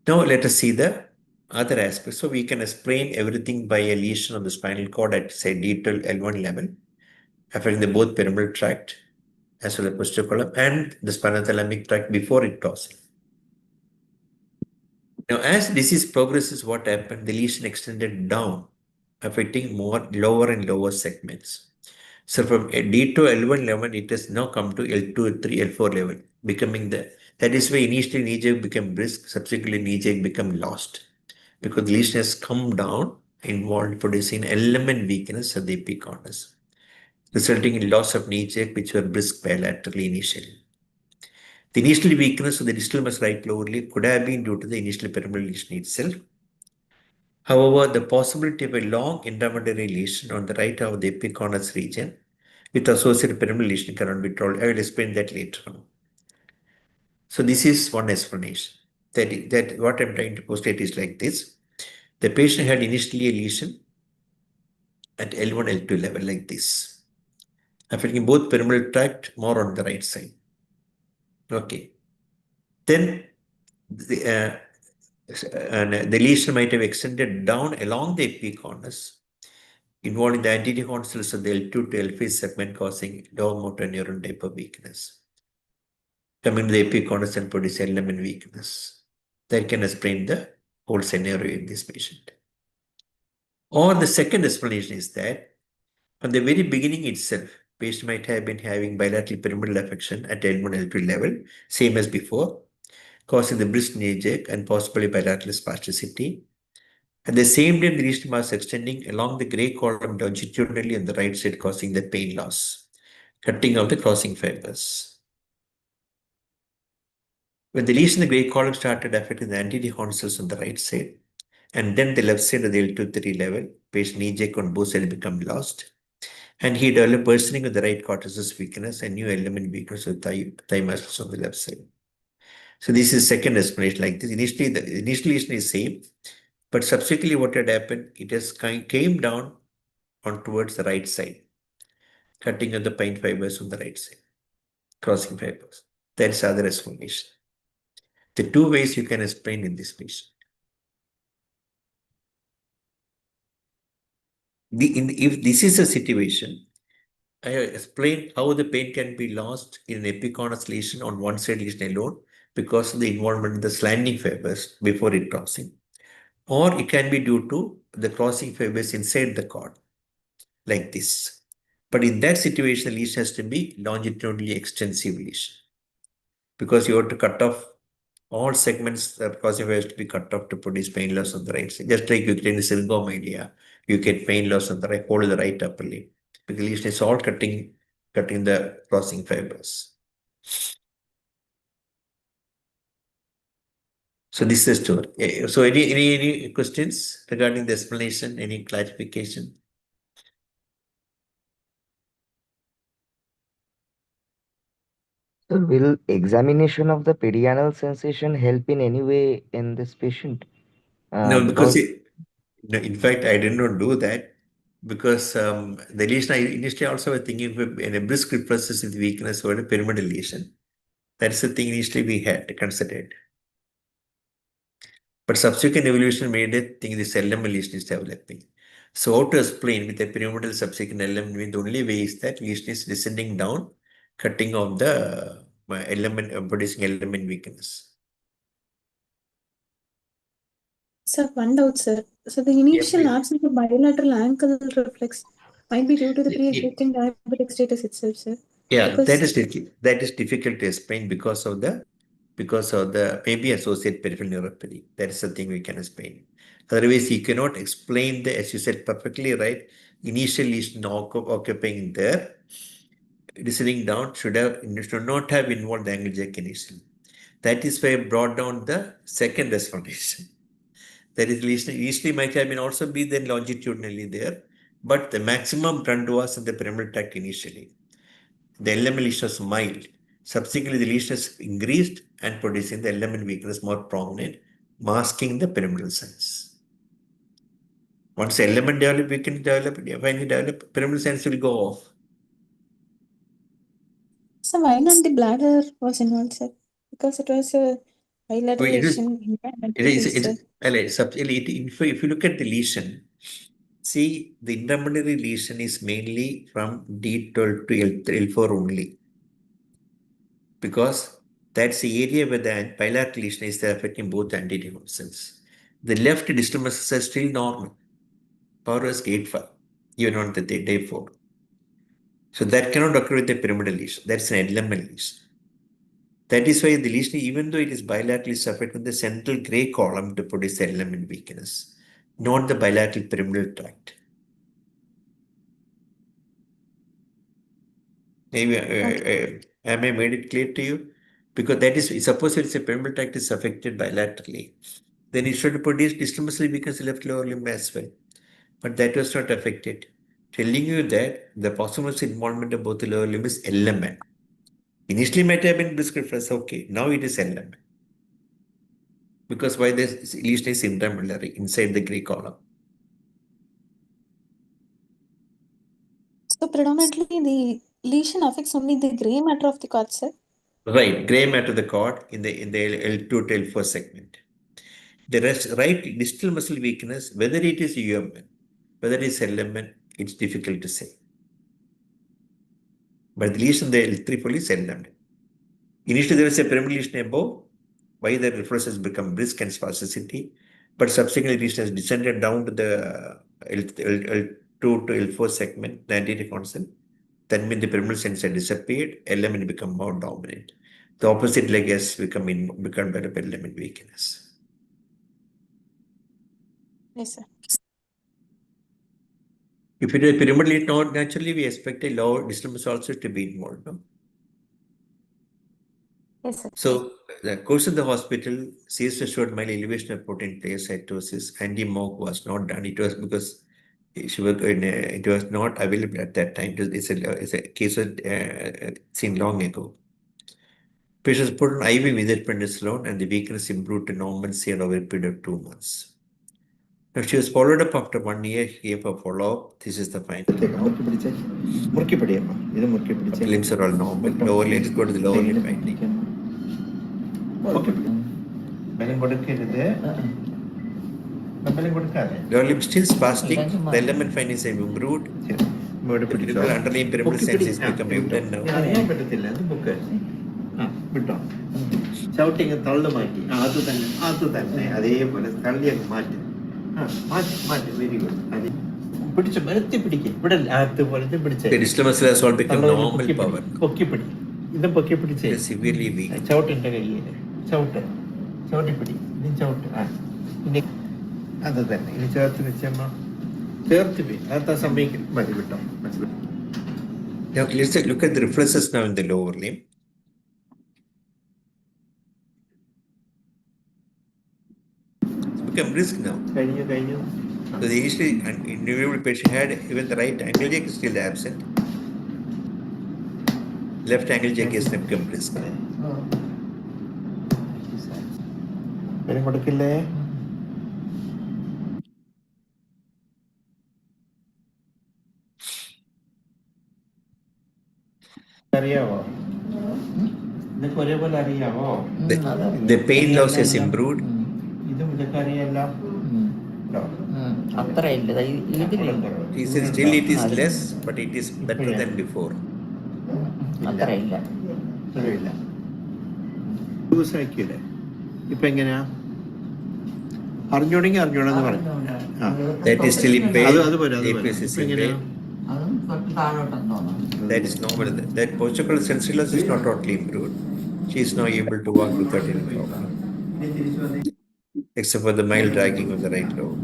Now let us see the other aspects. So we can explain everything by a lesion on the spinal cord at say D12 L1 level, affecting the both pyramidal tract as well as posterior column and the spinothalamic tract before it crosses. Now, as disease progresses, what happened? The lesion extended down, affecting more lower and lower segments. So from D2 L1 level, it has now come to L2, L3, L4 level, becoming that is why initially knee jerk became brisk, subsequently knee jerk became lost. Because the lesion has come down, involved producing element weakness at the epicornus, resulting in loss of knee jerk, which were brisk bilaterally initially. The initial weakness of the distal muscle right lower limb could have been due to the initial pyramidal lesion itself. However, the possibility of a long intramedullary lesion on the right half of the epicornus region with associated pyramidal lesion cannot be told. I will explain that later on. So this is one explanation. That what I'm trying to postulate is like this. The patient had initially a lesion at L1, L2 level like this, affecting both pyramidal tract more on the right side. Okay. Then the lesion might have extended down along the epicornus, involving the anterior horn cells of the L2 to L5 segment, causing lower motor neuron type of weakness. Coming to the epicornus and producing element weakness. That can explain the whole scenario in this patient. Or the second explanation is that from the very beginning itself, Patient might have been having bilateral pyramidal affection at L1, L2 level, same as before, causing the brisk knee jerk and possibly bilateral spasticity. At the same time, the lesion was extending along the gray column longitudinally on the right side, causing the pain loss, cutting of the crossing fibers. When the lesion in the gray column started affecting the anterior horn cells on the right side, and then the left side of the L2-3 level, patient knee jerk on both sides become lost. And he developed worsening of the right cortices weakness and new element weakness of thigh muscles on the left side. So this is second explanation like this. Initially, the initial lesion is same, but subsequently what had happened, it has came down on towards the right side, cutting of the pain fibers on the right side, crossing fibers. That's other explanation. The two ways you can explain in this patient. If this is a situation, I have explained how the pain can be lost in an epiconus lesion on one side lesion alone because of the involvement of the slanting fibers before it crossing. Or it can be due to the crossing fibers inside the cord, like this. But in that situation, the lesion has to be longitudinally extensive lesion because you have to cut off all segments. The crossing fibers to be cut off to produce pain loss on the right side. Just like you get in syringomyelia, you get pain loss on the right whole of the right upper limb. Because the lesion is all cutting the crossing fibers. So this is the story. So any questions regarding the explanation? Any clarification? So will examination of the perianal sensation help in any way in this patient? No, because Because no, in fact, I did not do that because the lesion I initially also was thinking of in a brisk reflexes with weakness or a pyramidal lesion. That's the thing initially we had considered. But subsequent evolution made it think this LM lesion is developing. So how to explain with a pyramidal subsequent LM? The only way is that lesion is descending down, cutting off the element, producing element weakness. Sir, one doubt, sir. So the Yeah, initial please. absence of bilateral ankle reflex might be due to the pre-existing diabetic status itself, sir. Yeah, Because that is difficult to explain because of the maybe associated peripheral neuropathy. That is the thing we can explain. Otherwise, you cannot explain the, as you said perfectly right, initial lesion occupying there, descending down should not have involved the angle jack initially. That is why I brought down the second explanation. That is lesion initially might have been also be then longitudinally there, but the maximum trend was in the pyramidal tract initially. The element lesion was mild. Subsequently, the lesion is increased and producing the element weakness more prominent, masking the pyramidal signs. Once the element develop, we can develop, when you develop, pyramidal signs will go off. so why not the bladder was involved, sir? Because it was a bilateral lesion. If you look at the lesion, see the intramedullary lesion is mainly from D12 to L4 only. Because that's the area where the bilateral lesion is affecting both anterior horn cells. The left distal muscles are still normal. Power is gate 5, even on the day 4. So that cannot occur with the pyramidal lesion. That's an LML lesion. That is why the lesion, even though it is bilaterally, is affecting the central gray column to produce the element weakness, not the bilateral pyramidal tract. Maybe am I made it clear to you? Because that is, suppose it's a pyramidal tract is affected bilaterally, then it should produce distal muscle weakness left lower limb as well. But that was not affected. Telling you that the possible involvement of both the lower limb is LMN. Initially might have been prescribed as okay, now it is LMN. Because why this lesion is intramedullary inside the gray column. So predominantly the lesion affects only the gray matter of the cord, sir. Right, gray matter of the cord in the L2 to L4 segment. The rest, right distal muscle weakness, whether it is UMN, whether it is LMN, it's difficult to say. But the lesion the L3 fully is LMN. Initially, there was a pyramidal lesion above, why the reflex has become brisk and spasticity, but subsequently lesion has descended down to the L2 to L4 segment, the anterior constant, That means the pyramidal signs have disappeared, element become more dominant. The opposite leg has become better element weakness. Yes, sir. If it is pyramidal node, naturally we expect a lower disturbance also to be involved. No? Yes, sir. So the course of the hospital sees assured mild elevation of protein cytosis. Anti-MOG was not done. It was because it was not available at that time. It's a case seen long ago. Patients put on IV with prednisolone and the weakness improved to normalcy over a period of 2 months. Now she was followed up after 1 year here for follow-up. This is the final. Limbs are all normal. Lower limbs go to the lower limb binding. Lower limb still spastic. The element findings have improved. The underlying pyramidal signs is become evident now. Shouting a Taldamaki, other than അതേപോലെ തള്ളി അങ്ങ് മാറ്റി മാറ്റി very good പിടിച്ച മരത്തി പിടിക്കും ഇവിടെ അതുപോലത്തെ പിടിച്ച The distal muscle has all become normal power. പൊക്കി പിടി ഇത് പൊക്കി പിടിച്ചേ It is severely weak. ചവിട്ടിന്റെ കയ്യിൽ ചവിട്ടിപ്പിടി ഇനി ചവിട്ട് ഇനി അത് തന്നെ ഇനി ചേർത്ത് വെച്ചമ്മ ചേർത്ത് പോയി അതാ സംഭവിക്കും മതി വിട്ടോ മനസ്സിലായി. Now let's look at the reflexes now in the lower limb. It's become brisk now. കഴിഞ്ഞു So the initially individual patient had even the right angle jack is still absent. Left angle jack is become brisk. പേരും കൊടുക്കില്ലേ അറിയാവോ ഇതൊക്കെ ഒരേപോലെ അറിയാവോ The pain loss has improved. ഇതും ഇതൊക്കെ അറിയാലോ അത്ര ഇല്ല ഇതിലുണ്ട് He says still it is less, but it is better than before. അത്ര ഇല്ല അറിയില്ല ദിവസമാക്കിയില്ലേ ഇപ്പൊ എങ്ങനെയാ അറിഞ്ഞോടെങ്കിൽ അറിഞ്ഞോടെന്ന് പറഞ്ഞു That is still in pain. അത് പോരാ APS is in എങ്ങനെയാ pain. That is normal. That postural sensory loss is not totally improved. She is now able to walk without any problem, except for the mild dragging of the right lobe.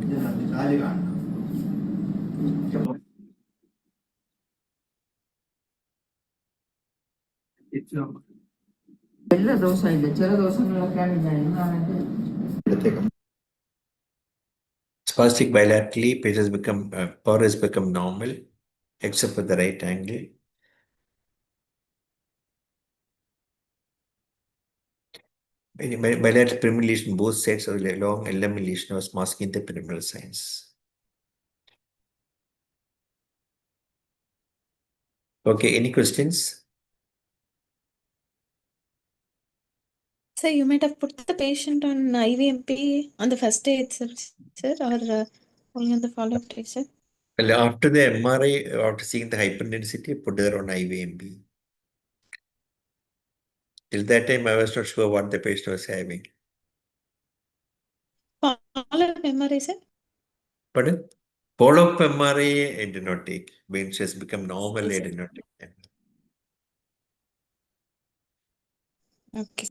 എല്ലാ ദിവസവും ഇല്ല ചില ദിവസങ്ങളിലൊക്കെയാണ് ഞാൻ Spastic bilaterally, patients become power has become normal, except for the right angle. Bilateral pyramidal lesion, both sides of the long LM lesion was masking the pyramidal signs. Okay, any questions? So you might have put the patient on IVMP on the first day itself, sir, or only on the follow-up day, sir? Well, after the MRI, after seeing the hyperintensity, put her on IVMP. Till that time, I was not sure what the patient was having. Follow-up MRI, sir? Pardon? Follow-up MRI, I did not take. When she has become normal, I did not take. Okay.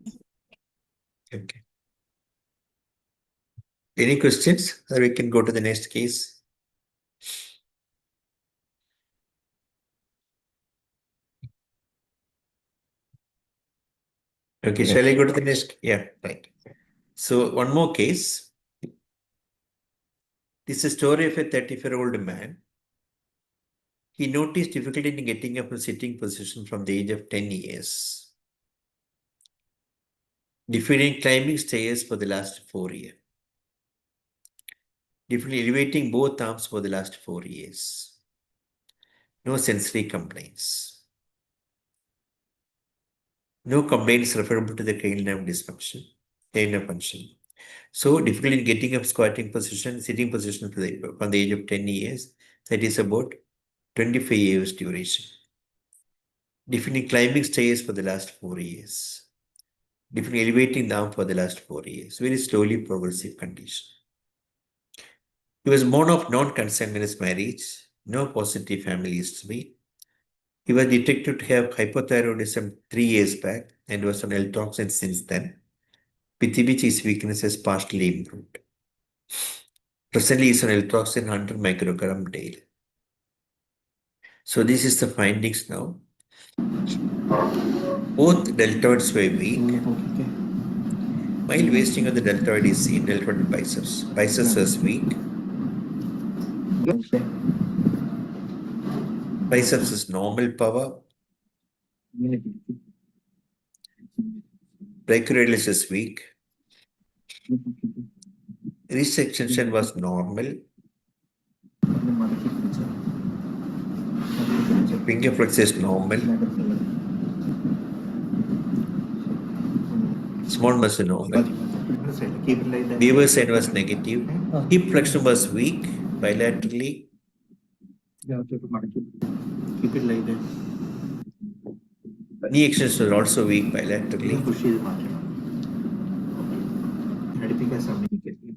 Okay. Any questions? Or we can go to the next case. Okay, shall I go to the next? Yeah, right. So one more case. This is a story of a 34-year-old man. He noticed difficulty in getting up from sitting position from the age of 10 years. Difficulty in climbing stairs for the last 4 years. Difficulty elevating both arms for the last 4 years. No sensory complaints. No complaints referable to the cranial nerve dysfunction, cranial function. So difficulty in getting up squatting position, sitting position from the age of 10 years, that is about 25 years duration. Difficulty in climbing stairs for the last 4 years. Difficulty elevating the arm for the last 4 years. Very slowly progressive condition. He was born of non-consanguineous marriage, no positive family history, He was detected to have hypothyroidism 3 years back and was on L-toxin since then, with which his weakness has partially improved. Presently, he is on L-toxin 100 microgram daily. So this is the findings now. Both deltoids were weak. Mild wasting of the deltoid is seen, deltoid and biceps. Biceps was weak. Biceps is normal power. Brachioradius is weak. Wrist extension was normal. Finger flex is normal. Small muscle normal. Beaver sign was negative. Hip flexion was weak bilaterally. Keep it like that. Knee extension was also weak bilaterally.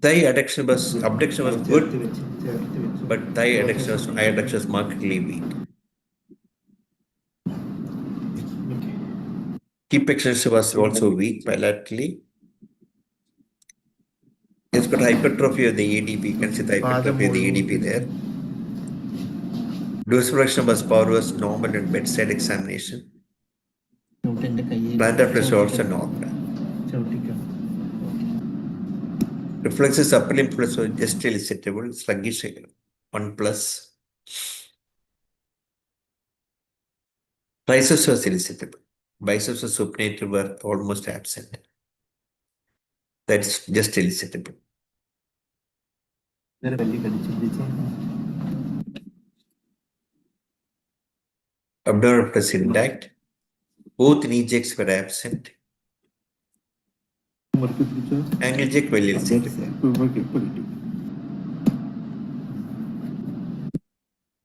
Thigh abduction was good, but thigh adduction was markedly weak. Hip extension was also weak bilaterally. It's got hypertrophy of the ADP. You can see the hypertrophy of the ADP there. Dorsiflexion was power was normal in bedside examination. Plantar flexion also normal. Reflexes upper limb flex was just elicitable, sluggish, 1+. Triceps was elicitable. Biceps was supinated were almost absent. That's just elicitable. Abdominal press intact. Both knee jacks were absent. Ankle jack well elicitable.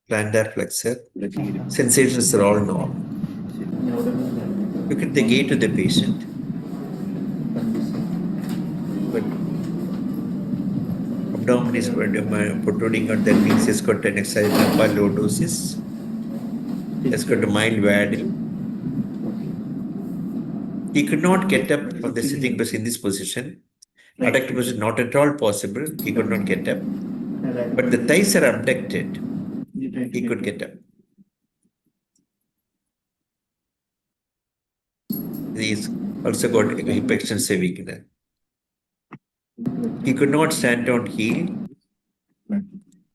Plantar flexor. Sensations are all normal. Look at the gait of the patient. But abdomen is protruding out, that means it's got an excited lumbar lordosis. It's got a mild waddle. He could not get up from the sitting position in this position. Adductor position not at all possible. He could not get up. But the thighs are abducted. He could get up. He's also got hip extensive weakness. He could not stand on heel,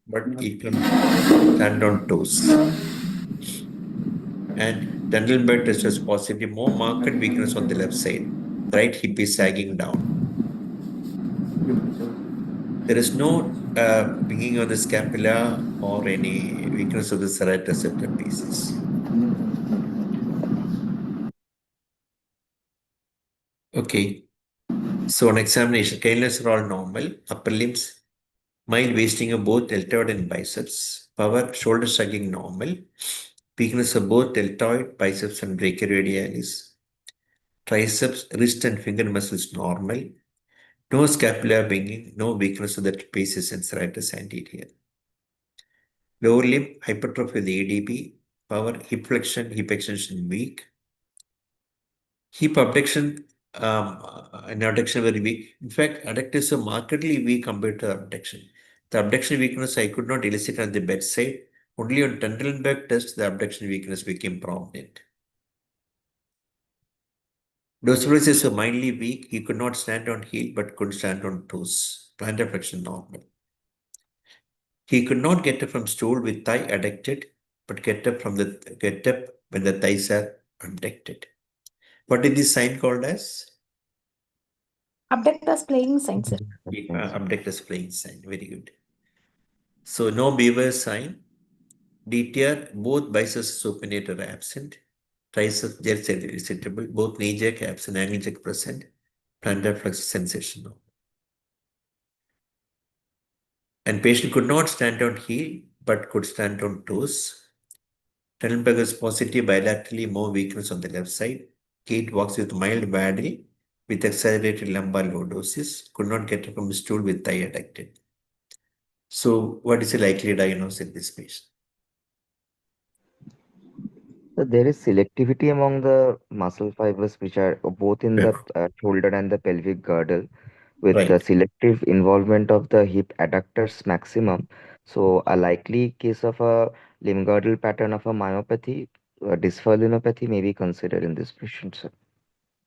but he can stand on toes. And Dundelberg test was positive, more marked weakness on the left side. The right hip is sagging down. There is no pinging of the scapula or any weakness of the serratus receptor pieces. Okay. So on examination, canines are all normal. Upper limbs, mild wasting of both deltoid and biceps. Power, shoulder shrugging normal. Weakness of both deltoid, biceps and brachioradialis. Triceps, wrist and finger muscles normal. No scapular bending, no weakness of the trapezius and serratus anterior. Lower limb, hypertrophy of the ADP. Power, hip flexion, hip extension weak. Hip abduction and adduction very weak. In fact, adductors are markedly weak compared to abduction. The abduction weakness I could not elicit on the bedside. Only on Trendelenburg test, the abduction weakness became prominent. Dorsiflexion were mildly weak. He could not stand on heel, but could stand on toes. Plantar flexion normal. He could not get up from stool with thigh adducted, but get up when the thighs are abducted. What is this sign called as? Abductors playing sign, sir. Abductors playing sign. Very good. So no beaver sign. DTR, both biceps supinate are absent. Triceps just elicitable. Both knee jack absent, ankle jack present. Plantar flexor sensation. And patient could not stand on heel, but could stand on toes. Trendelenburg is positive bilaterally, more weakness on the left side. Gait walks with mild waddle with accelerated lumbar lordosis. Could not get up from stool with thigh adducted. So what is the likely diagnosis in this patient? So there is selectivity among the muscle fibers which are both in Yeah. the shoulder and the pelvic girdle, with the Right. selective involvement of the hip adductors maximum. So a likely case of a limb girdle pattern of a myopathy, dyspholuminopathy may be considered in this patient, sir.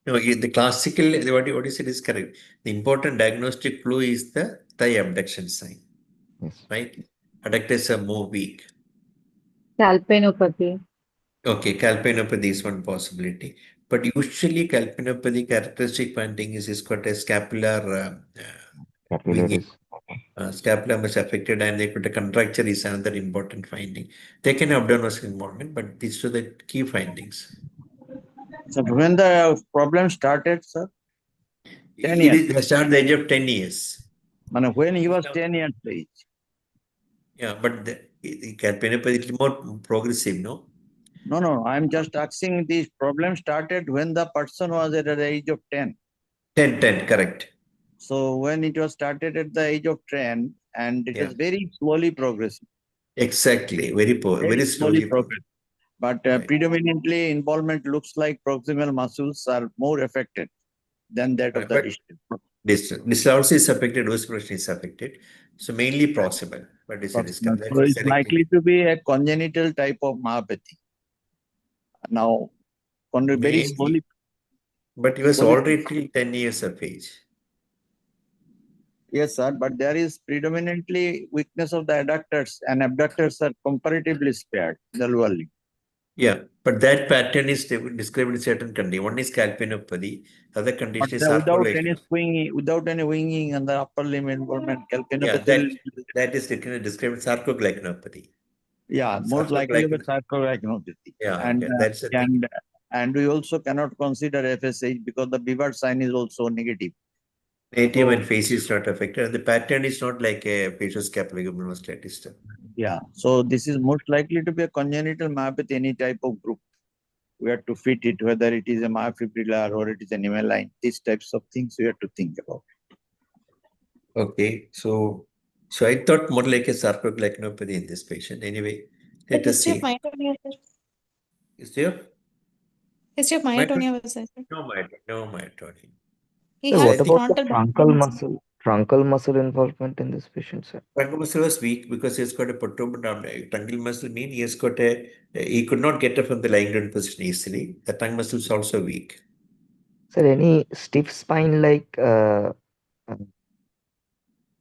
No, the classical, what you said is correct. The important diagnostic clue is the thigh abduction sign, Yes. right? Adductors are more weak. Calpainopathy. Okay, calpainopathy is one possibility. But usually calpainopathy characteristic finding is got a scapular winging. Capillaries. Scapula much affected and they put a contracture is another important finding. They can have abdominal involvement, but these are the key findings. So when the problem started, sir, 10 It years. is start the age of 10 years. And when he was 10 years age. Yeah, but the calpainopathy is more progressive, no? No. I'm just asking this problem started when the person was at the age of 10. 10, correct. So when it was started at the age of 10, and it Yeah. is very slowly progressing. Exactly. Very slowly progressing. But Right. predominantly involvement looks like proximal muscles are more affected than that of the But distal. distal also is affected, osteoporosis is affected. So mainly proximal, but it's a Proximal. discal. So it's likely to be a congenital type of myopathy. Now, very slowly. But he was slowly- already till 10 years of age. Yes, sir, but there is predominantly weakness of the adductors, and abductors are comparatively spared in the lower limb. Yeah, but that pattern is described in certain condition. One is calpainopathy, other condition is Without any winging and the upper limb involvement, Yeah, calpainopathy. that is described as sarcoglycanopathy. Yeah, most likely with sarcoglycanopathy. Yeah, And okay, that's the thing. and we also cannot consider FSH because the Bivat sign is also negative. Native and face is not affected, and the pattern is not like a facioscapulohumerus. Yeah, so this is most likely to be a congenital myopathy, any type of group. We have to fit it, whether it is a myofibrillar or it is an line. These types of things we have to think about. Okay, so I thought more like a sarcoglycanopathy in this patient. Anyway, let us History of see. myotonia, sir. Is there? History of myotonia was there, sir. No myotonia. He So had what about the frontal truncal muscle involvement in this patient, sir? Truncal muscle was weak because he's got a protuberant truncal muscle mean he has got he could not get up from the lying down position easily. The tongue muscle is also weak. Sir, any stiff spine like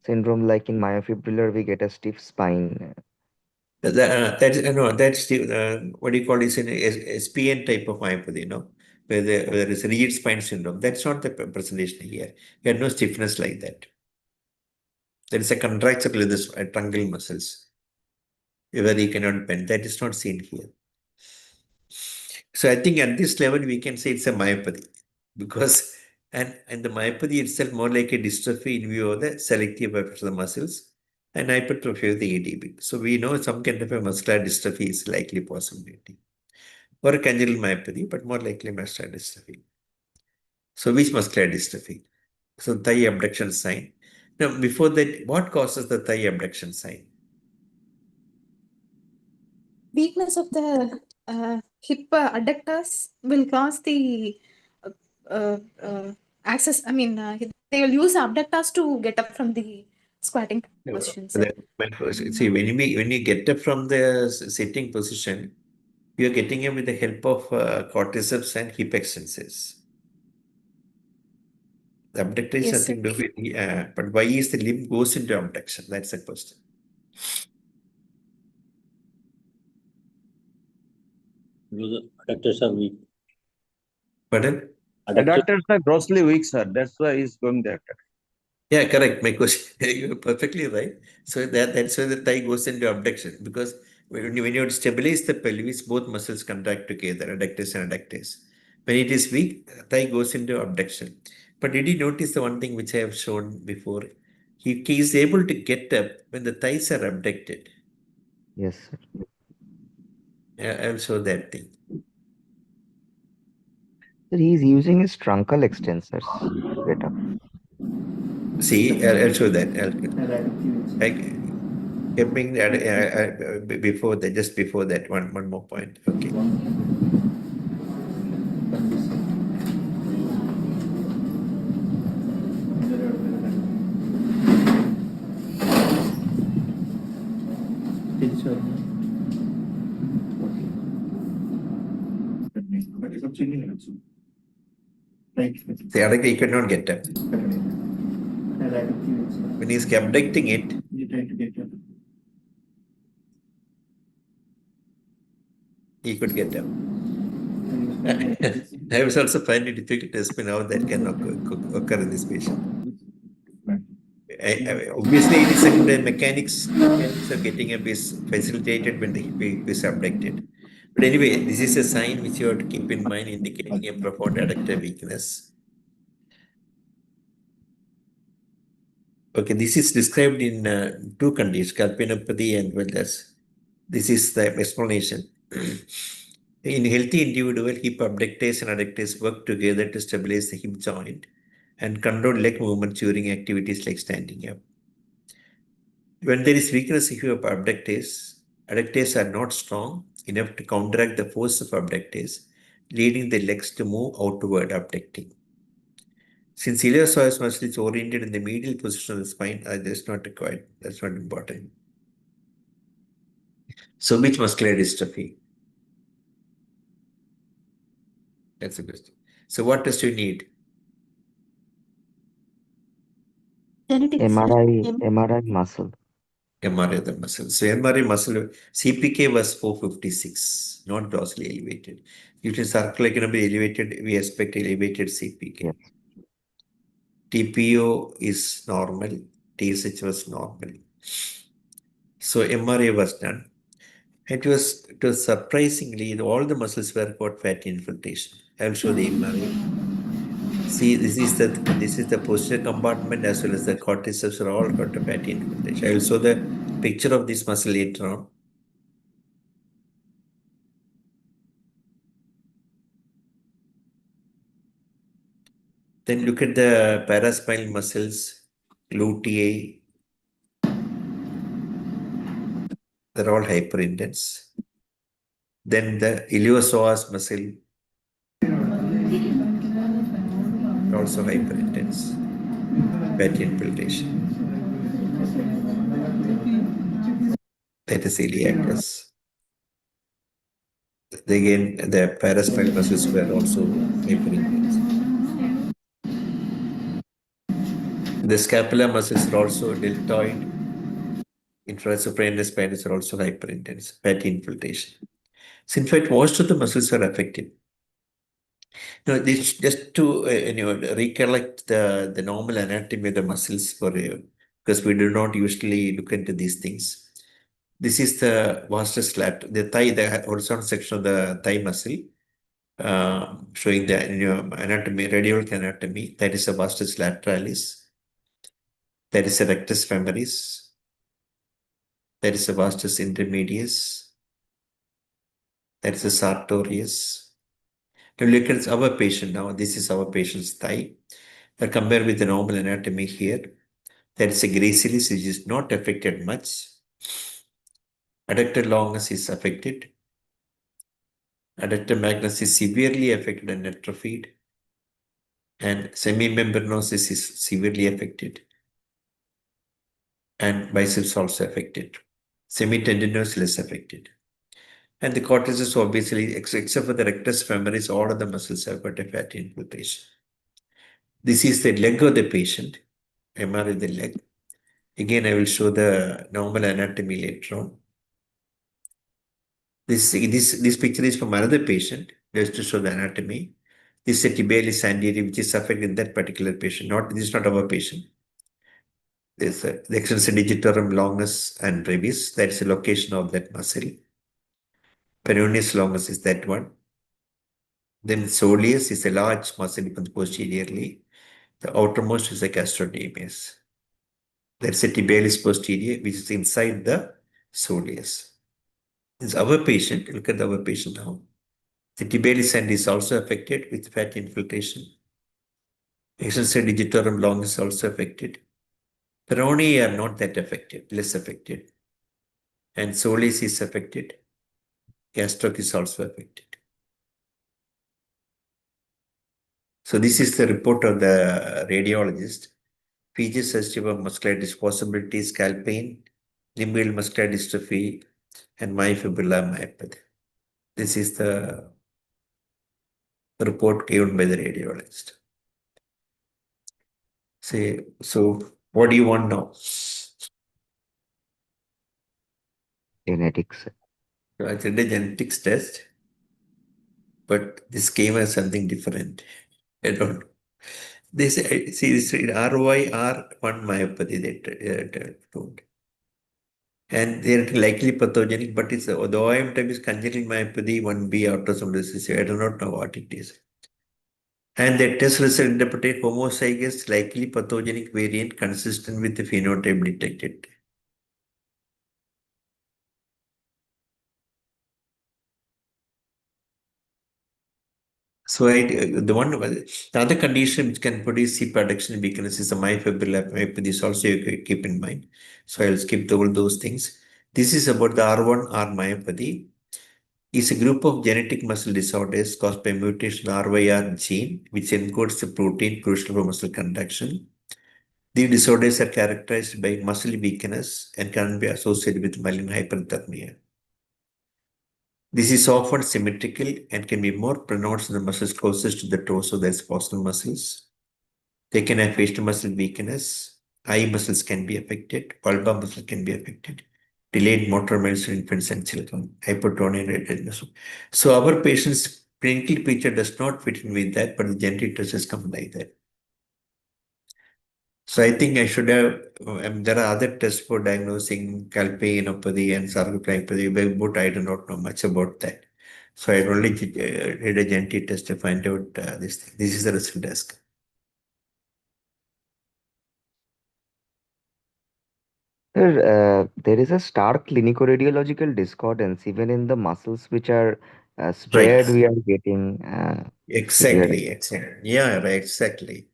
syndrome like in myofibrillar, we get a stiff spine. That's what do you call this in SPN type of myopathy, where there is a rigid spine syndrome. That's not the presentation here. You have no stiffness like that. There is a contraction of the truncal muscles where he cannot bend. That is not seen here. So I think at this level we can say it's a myopathy because and the myopathy itself more like a dystrophy in view of the selective effects of the muscles and hypertrophy of the ADB. So we know some kind of a muscular dystrophy is likely possibility or a congenital myopathy, but more likely muscular dystrophy. So which muscular dystrophy? So thigh abduction sign. Now before that, what causes the thigh abduction sign? weakness of the hip adductors will cause the access. I mean, they will use abductors to get up from the squatting position, sir. See, when you get up from the sitting position, you are getting up with the help of quadriceps and hip extensors. The abductor is Yes, sir. nothing to do with, but why is the limb goes into abduction? That's the question. Because the adductors are weak. Pardon? Adductors are grossly weak, sir. That's why he's going there. Yeah, correct. My question, you're perfectly right. So that's why the thigh goes into abduction because when you stabilize the pelvis, both muscles contract together, adductors and adductors. When it is weak, thigh goes into abduction. But did you notice the one thing which I have shown before? He is able to get up when the thighs are abducted. Yes, sir. I'll show that thing. Sir, he's using his truncal extensors to get up. See, I'll show that. Before that, just before that, one more point. Okay. തിരിച്ചു വന്നു. The other guy could not get up. When he's abducting it, he could get up. I was also finding it difficult to explain how that can occur in this patient. Obviously, it is the mechanics of getting up is facilitated when the hip is abducted. But anyway, this is a sign which you have to keep in mind, indicating a profound adductor weakness. Okay, this is described in two conditions, calpainopathy and well as this is the explanation. In healthy individual, hip abductors and adductors work together to stabilize the hip joint and control leg movement during activities like standing up. When there is weakness in hip abductors are not strong enough to counteract the force of abductors, leading the legs to move outward abducting. Since iliopsoas muscle is oriented in the medial position of the spine, that's not required. That's not important. So, which muscular dystrophy? That's the question. So, what test you need? Genetics, sir. MRI muscle. MRI of the muscle. So, MRI muscle, CPK was 456, not grossly elevated. If it is circulating elevated, we expect elevated CPK. Yes. TPO is normal, TSH was normal. So, MRI was done. It was surprisingly, all the muscles were got fatty infiltration. I will show the MRI. See, this is the posterior compartment as well as the cortices are all got a fatty infiltration. I will show the picture of this muscle later on. Then look at the paraspinal muscles, gluteae. They're all hyperintense. Then the iliopsoas muscle, also hyperintense, fatty infiltration. That is iliacus. Again, the paraspinal muscles were also hyperintense. The scapular muscles are also deltoid. Infrasuprarenal spinals are also hyperintense, fatty infiltration. So, in fact, most of the muscles are affected. No, this just to recollect the normal anatomy of the muscles for you, because we do not usually look into these things. This is the vastus lat, the thigh, the horizontal section of the thigh muscle, showing the anatomy, radial anatomy. That is the vastus lateralis. That is the rectus femoris. That is the vastus intermedius. That is the sartorius. Now look at our patient now. This is our patient's thigh. Compare with the normal anatomy here. There is a gracilis which is not affected much. Adductor longus is affected. Adductor magnus is severely affected and atrophied. And semimembranosus is severely affected. And biceps also affected. Semitendinous less affected. And the cortices obviously, except for the rectus femoris, all of the muscles have got a fatty infiltration. This is the leg of the patient. MRI the leg. Again, I will show the normal anatomy later on. This picture is from another patient, just to show the anatomy. This is a tibialis anterior, which is affected in that particular patient. This is not our patient. This the extensor digitorum longus and brevis. That's the location of that muscle. Peroneus longus is that one. Then soleus is a large muscle posteriorly. The outermost is the gastrocnemius. That's a tibialis posterior, which is inside the soleus. This is our patient. Look at our patient now. The tibialis end is also affected with fatty infiltration. Extensor digitorum longus is also affected. Peroneae are not that affected, less affected. And soleus is affected. Gastroc is also affected. So this is the report of the radiologist. Features suggestive of muscular possibility, scalp pain, limbial muscular dystrophy, and myofibrillar myopathy. This is the report given by the radiologist. So what do you want now? Genetics. So I did a genetics test, but this came as something different. I don't know. They say, see, this RYR1 myopathy, they told. And they are likely pathogenic, but it's the OIM type is congenital myopathy 1B autosomal recessive. I do not know what it is. And the test result interpreted homozygous likely pathogenic variant consistent with the phenotype detected. So the other condition which can produce C production weakness is the myofibrillar myopathy. Is also you keep in mind. So I'll skip all those things. This is about the R1R myopathy. It's a group of genetic muscle disorders caused by mutation in the RYR gene, which encodes the protein crucial for muscle contraction. These disorders are characterized by muscle weakness and can be associated with myelin hyperthermia. This is often symmetrical and can be more pronounced in the muscles closest to the torso, that's postural muscles. They can have facial muscle weakness, eye muscles can be affected, vulvar muscle can be affected, delayed motor measures in infants and children, hypertonia and redness. So our patient's clinical picture does not fit in with that, but the genetic test has come like that. So I think I should have, there are other tests for diagnosing calpainopathy and sarcoplasmopathy, but I do not know much about that. So I only did a genetic test to find out this thing. This is the result desk. Sir, there is a stark clinico-radiological discordance even in the muscles which are spared. Right. We are getting severe. Exactly. Yeah, right, exactly.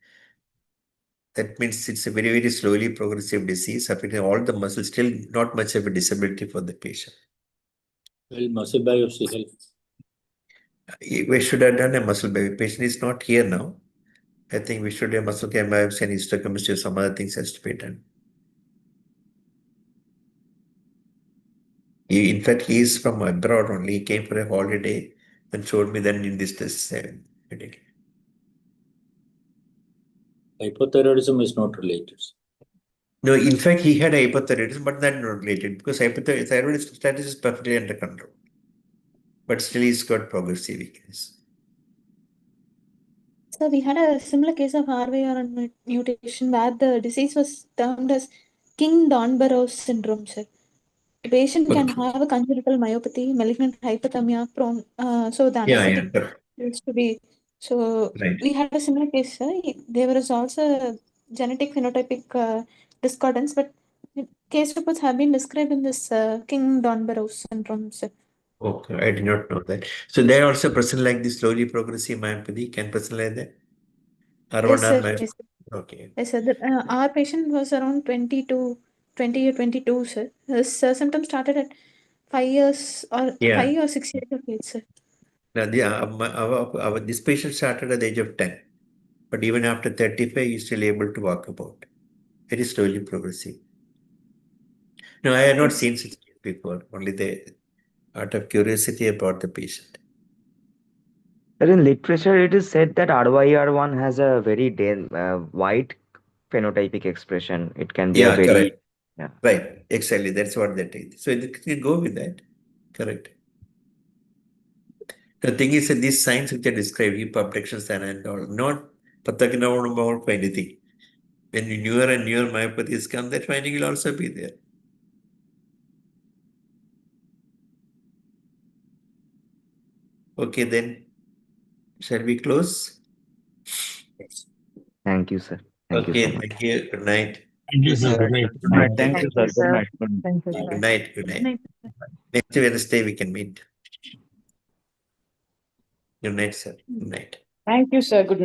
That means it's a very, very slowly progressive disease affecting all the muscles, still not much of a disability for the patient. Well, muscle biopsy helps. We should have done a muscle biopsy. Patient is not here now. I think we should have muscle biopsy and histochemistry, some other things has to be done. In fact, he is from abroad only. He came for a holiday and showed me then in this test. Hypothyroidism is not related. No, in fact, he had hypothyroidism, but that not related because hypothyroid status is perfectly under control. But still, he's got progressive weakness. So we had a similar case of RYR mutation where the disease was termed as King-Donborough syndrome, sir. The patient can have a congenital myopathy, malignant hyperthermia, prone. So the anesthetic used to be. So Right. we had a similar case, sir. There was also a genetic phenotypic discordance, but case reports have been described in this King-Donborough syndrome, sir. Okay, I did not know that. So they are also present like this slowly progressive myopathy, can present like that? Yes, sir. myopathy. Yes, sir. Okay. Yes, sir. Our patient was around 20 or 22, sir. His symptoms started at 5 years or Yeah. 5 or 6 years of age, sir. Now, this patient started at the age of 10, but even after 35, he's still able to walk about. Very slowly progressive. No, I had not seen such case before, only out of curiosity about the patient. Sir, in literature, it is said that RYR1 has a very wide phenotypic expression. It can be a very correct. Yeah. Right, exactly. That's what they take. So you can go with that. Correct. The thing is that these signs which are described, hip abductions and all, not pathognomonic for anything. When newer and newer myopathies come, that finding will also be there. Okay, then shall we close? Yes. Thank you, sir. Thank you so much. Thank you. Good night. Thank you, sir. Good night. Good night. Thank you, sir. Good night. Thank you, Good sir. night. Good night. Next Wednesday we can meet. Good night, sir. Good night. Thank you, sir. Good night.